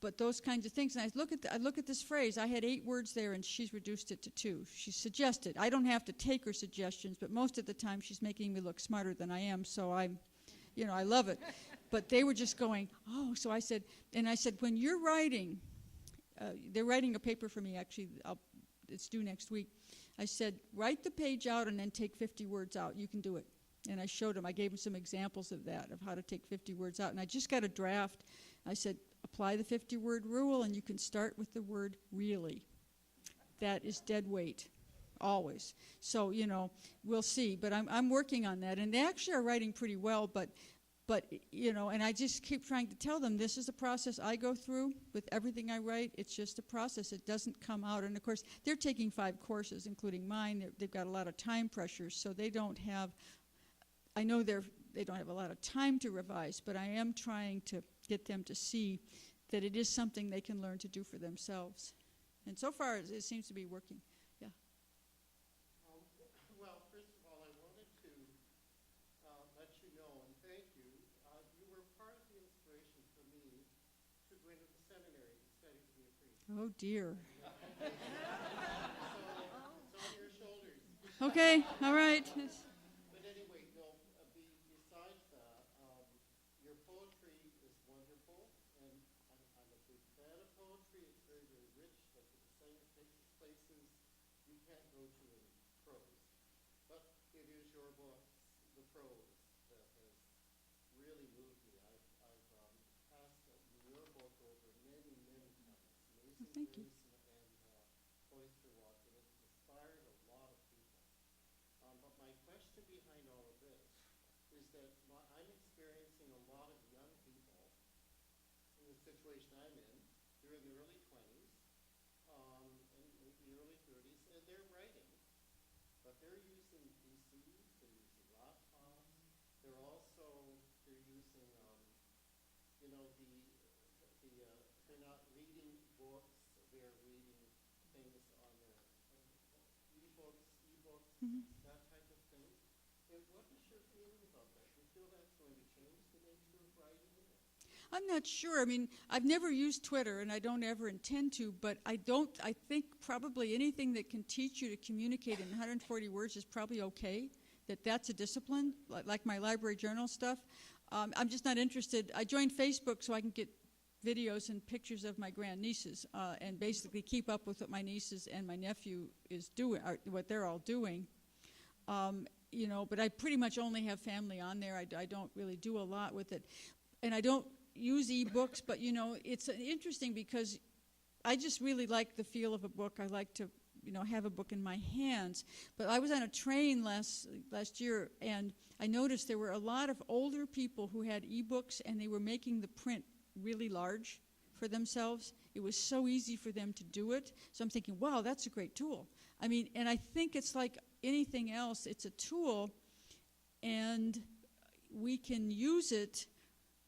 but those kinds of things. And I look at this phrase. I had 8 words there, and she's reduced it to 2. She suggested. I don't have to take her suggestions, but most of the time she's making me look smarter than I am, so I love it. But they were just going, oh. So I said, when you're writing, they're writing a paper for me, actually. It's due next week. I said, write the page out and then take 50 words out. You can do it. And I showed them. I gave them some examples of that, of how to take 50 words out. And I just got a draft. I said, apply the 50-word rule, and you can start with the word really. That is dead weight, always. So, we'll see. But I'm working on that. And they actually are writing pretty well, but and I just keep trying to tell them this is a process I go through with everything I write. It's just a process. It doesn't come out. And, of course, they're taking 5 courses, including mine. They've got a lot of time pressures, so they don't have – I know they don't have a lot of time to revise, but I am trying to get them to see that it is something they can learn to do for themselves. And so far, it seems to be working. Yeah. Well, first of all, I wanted to let you know and thank you. You were part of the inspiration for me to go into the seminary to study to be a priest. Oh, dear. So it's on your shoulders. Okay, all right. But anyway, besides that, your poetry is wonderful, and I'm a big fan of poetry. It's very, very rich, but at the same places you can't go to in prose. But it is your book, the prose, that has really moved me. I've passed your book over many, many times. Amazing Thank you. Grace and Cloister Walk, and it's inspired a lot of people. But my question behind all of this is that I'm experiencing a lot of young people in the situation I'm in. They're in their early 20s and maybe early 30s, and they're writing. But they're using PCs, they're using laptops, they're using, they're not reading books, they're reading things on their e-books, that type of thing. And what is your feeling about that? Do you feel that's going to change the nature of writing? I'm not sure. I mean, I've never used Twitter, and I don't ever intend to, but I think probably anything that can teach you to communicate in 140 words is probably okay, that's a discipline, like my library journal stuff. I'm just not interested. I joined Facebook so I can get videos and pictures of my grandnieces and basically keep up with what my nieces and my nephew is doing, what they're all doing. But I pretty much only have family on there. I don't really do a lot with it. And I don't use e-books, but, it's interesting because I just really like the feel of a book. I like to, have a book in my hands. But I was on a train last year, and I noticed there were a lot of older people who had e-books, and they were making the print really large for themselves. It was so easy for them to do it. So I'm thinking, wow, that's a great tool. I mean, and I think it's like anything else. It's a tool, and we can use it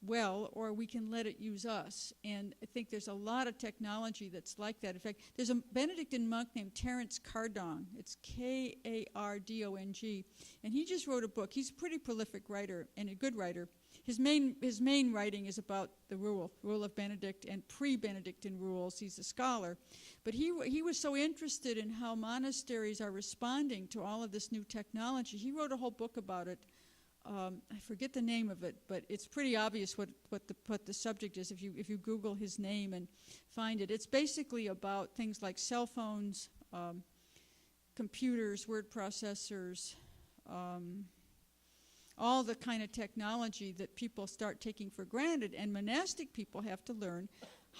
well, or we can let it use us. And I think there's a lot of technology that's like that. In fact, there's a Benedictine monk named Terence Cardong. It's Kardong, and he just wrote a book. He's a pretty prolific writer and a good writer. His main writing is about the rule of Benedict and pre-Benedictine rules. He's a scholar. But he was so interested in how monasteries are responding to all of this new technology. He wrote a whole book about it. I forget the name of it, but it's pretty obvious what the subject is if you Google his name and find it. It's basically about things like cell phones, computers, word processors, all the kind of technology that people start taking for granted, and monastic people have to learn,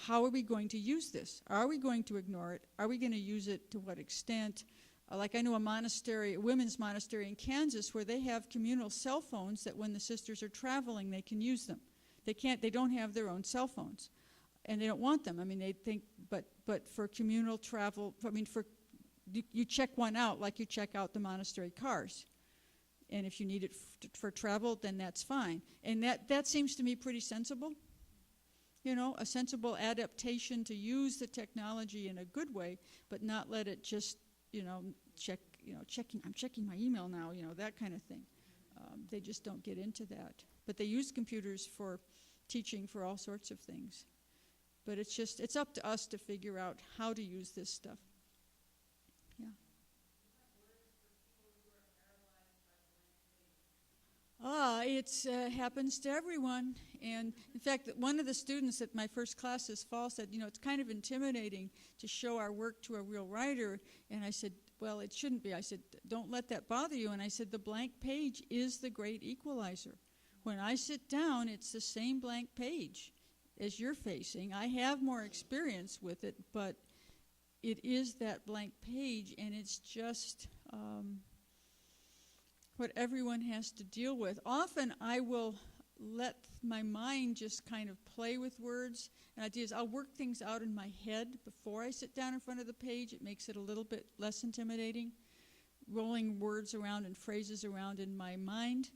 how are we going to use this? Are we going to ignore it? Are we going to use it? To what extent? Like I know a women's monastery in Kansas, where they have communal cell phones that when the sisters are traveling, they can use them. They don't have their own cell phones, and they don't want them. I mean, they think, but for communal travel, you check one out like you check out the monastery cars. And if you need it for travel, then that's fine. And that seems to me pretty sensible. You know, a sensible adaptation to use the technology in a good way, but not let it just, I'm checking my email now, that kind of thing. They just don't get into that. But they use computers for teaching, for all sorts of things. But it's up to us to figure out how to use this stuff. Yeah. It happens to everyone. And in fact, one of the students at my first class this fall said, it's kind of intimidating to show our work to a real writer. And I said, well, it shouldn't be. I said, don't let that bother you. And I said, the blank page is the great equalizer. When I sit down, it's the same blank page as you're facing. I have more experience with it, but it is that blank page, and it's just what everyone has to deal with. Often I will let my mind just kind of play with words and ideas. I'll work things out in my head before I sit down in front of the page. It makes it a little bit less intimidating. Rolling words around and phrases around in my mind,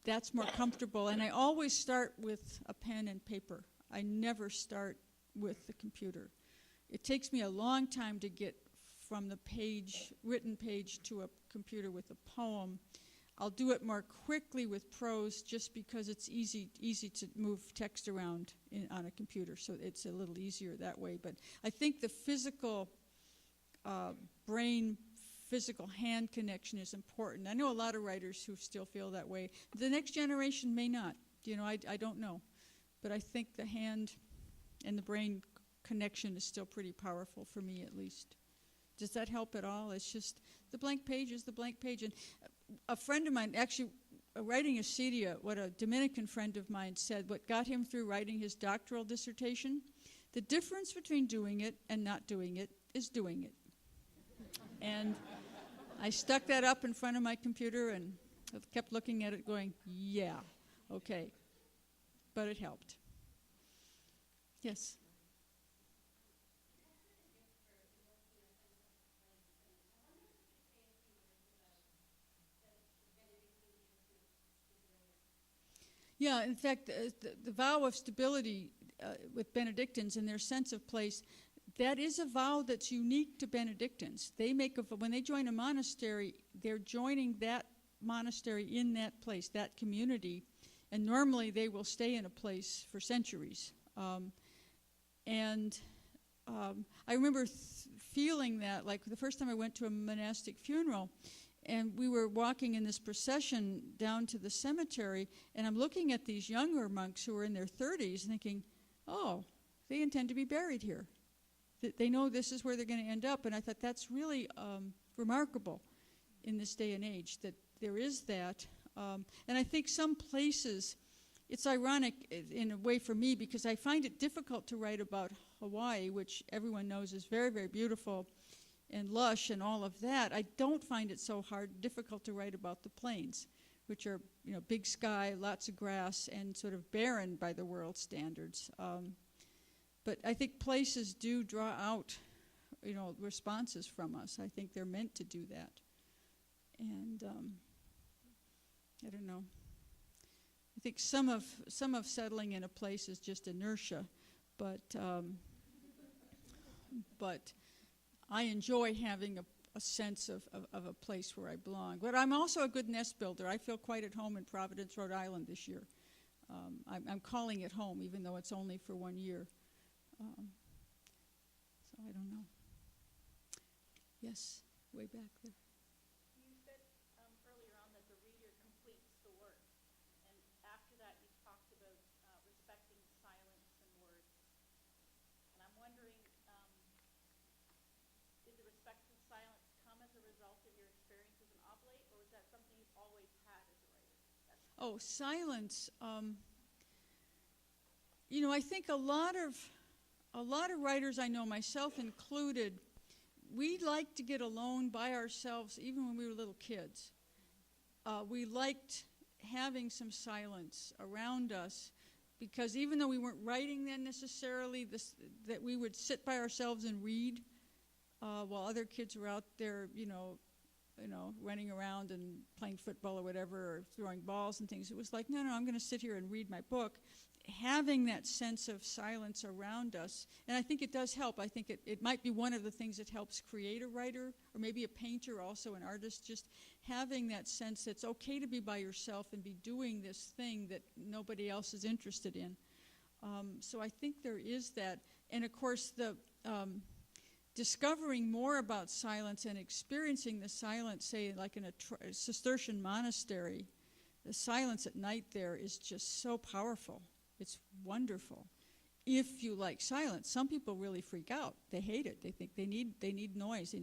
that's more comfortable. And I always start with a pen and paper. I never start with the computer. It takes me a long time to get from the written page to a computer with a poem. I'll do it more quickly with prose just because it's easy to move text around on a computer, so it's a little easier that way. But I think the physical physical hand connection is important. I know a lot of writers who still feel that way. The next generation may not. I don't know. But I think the hand and the brain connection is still pretty powerful for me, at least. Does that help at all? It's just the blank page is the blank page. And a friend of mine, actually writing Acedia, what a Dominican friend of mine said, what got him through writing his doctoral dissertation, the difference between doing it and not doing it is doing it. And I stuck that up in front of my computer and kept looking at it going, yeah, okay. But it helped. Yes? Yeah, in fact, the vow of stability with Benedictines and their sense of place, that is a vow that's unique to Benedictines. When they join a monastery, they're joining that monastery in that place, that community, and normally they will stay in a place for centuries. I remember feeling that, like the first time I went to a monastic funeral, and we were walking in this procession down to the cemetery, and I'm looking at these younger monks who are in their 30s thinking, oh, they intend to be buried here. They know this is where they're going to end up. And I thought that's really remarkable in this day and age, that there is that. And I think some places, it's ironic in a way for me, because I find it difficult to write about Hawaii, which everyone knows is very, very beautiful and lush and all of that. I don't find it so difficult to write about the plains, which are, big sky, lots of grass, and sort of barren by the world standards. But I think places do draw out, responses from us. I think they're meant to do that. And I don't know. I think some of settling in a place is just inertia, but I enjoy having a sense of a place where I belong. But I'm also a good nest builder. I feel quite at home in Providence, Rhode Island this year. I'm calling it home, even though it's only for 1 year. So I don't know. Yes, way back there. You said earlier on that the reader completes the work, and after that you talked about respecting silence and words. And I'm wondering, did the respect of silence come as a result of your experience as an oblate, or was that something you've always had as a writer? Oh, silence. I think a lot of writers I know, myself included, we liked to get alone by ourselves even when we were little kids. We liked having some silence around us because even though we weren't writing then necessarily, that we would sit by ourselves and read while other kids were out there, running around and playing football or whatever, or throwing balls and things. It was like, no, I'm going to sit here and read my book. Having that sense of silence around us, and I think it does help. I think it might be one of the things that helps create a writer, or maybe a painter, also an artist, just having that sense that it's okay to be by yourself and be doing this thing that nobody else is interested in. So I think there is that. And of course, the discovering more about silence and experiencing the silence, say like in a Cistercian monastery, the silence at night there is just so powerful. It's wonderful. If you like silence, some people really freak out. They hate it. They think they need noise.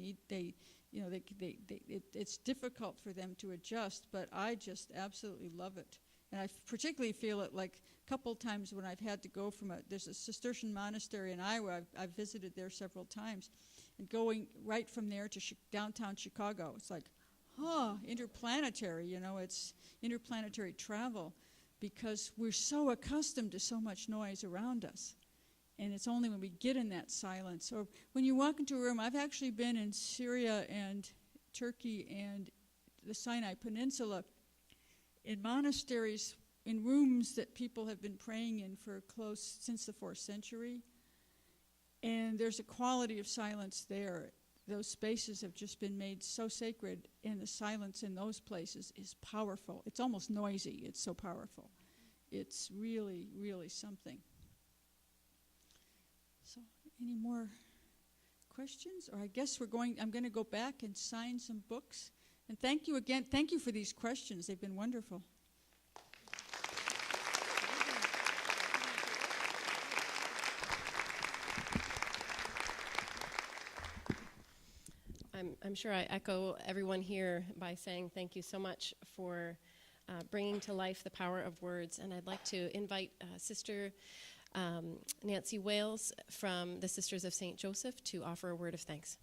It's difficult for them to adjust. But I just absolutely love it, and I particularly feel it like a couple times when I've had to go there's a Cistercian monastery in Iowa. I've visited there several times, and going right from there to downtown Chicago. It's like, interplanetary. It's interplanetary travel. Because we're so accustomed to so much noise around us. And it's only when we get in that silence. Or when you walk into a room, I've actually been in Syria and Turkey and the Sinai Peninsula in monasteries, in rooms that people have been praying in since the 4th century. And there's a quality of silence there. Those spaces have just been made so sacred, and the silence in those places is powerful. It's almost noisy. It's so powerful. It's really, really something. So, any more questions? Or I guess I'm going to go back and sign some books. And thank you again. Thank you for these questions. They've been wonderful. I'm sure I echo everyone here by saying thank you so much for bringing to life the power of words. And I'd like to invite Sister Nancy Wales from the Sisters of St. Joseph to offer a word of thanks.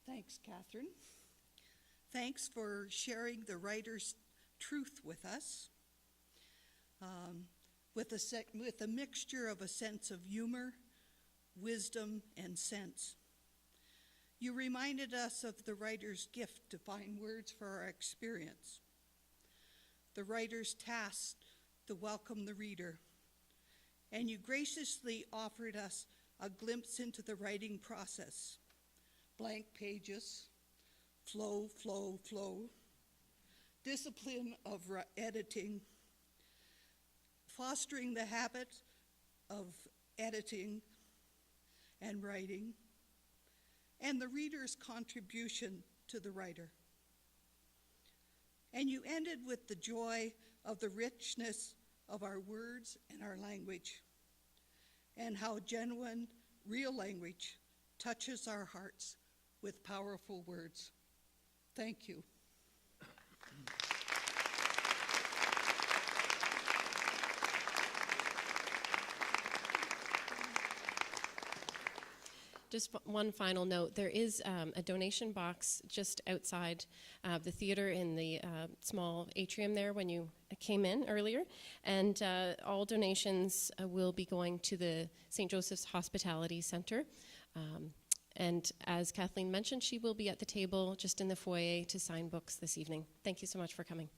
Thanks, Catherine. Thanks for sharing the writer's truth with us, with a mixture of a sense of humor, wisdom, and sense. You reminded us of the writer's gift to find words for our experience, the writer's task to welcome the reader, and you graciously offered us a glimpse into the writing process. Blank pages, flow, flow, flow, discipline of editing, fostering the habit of editing and writing, and the reader's contribution to the writer. And you ended with the joy of the richness of our words and our language, and how genuine, real language touches our hearts with powerful words. Thank you. Just one final note. There is a donation box just outside the theater in the small atrium there when you came in earlier. And all donations will be going to the St. Joseph's Hospitality Center. And as Kathleen mentioned, she will be at the table just in the foyer to sign books this evening. Thank you so much for coming.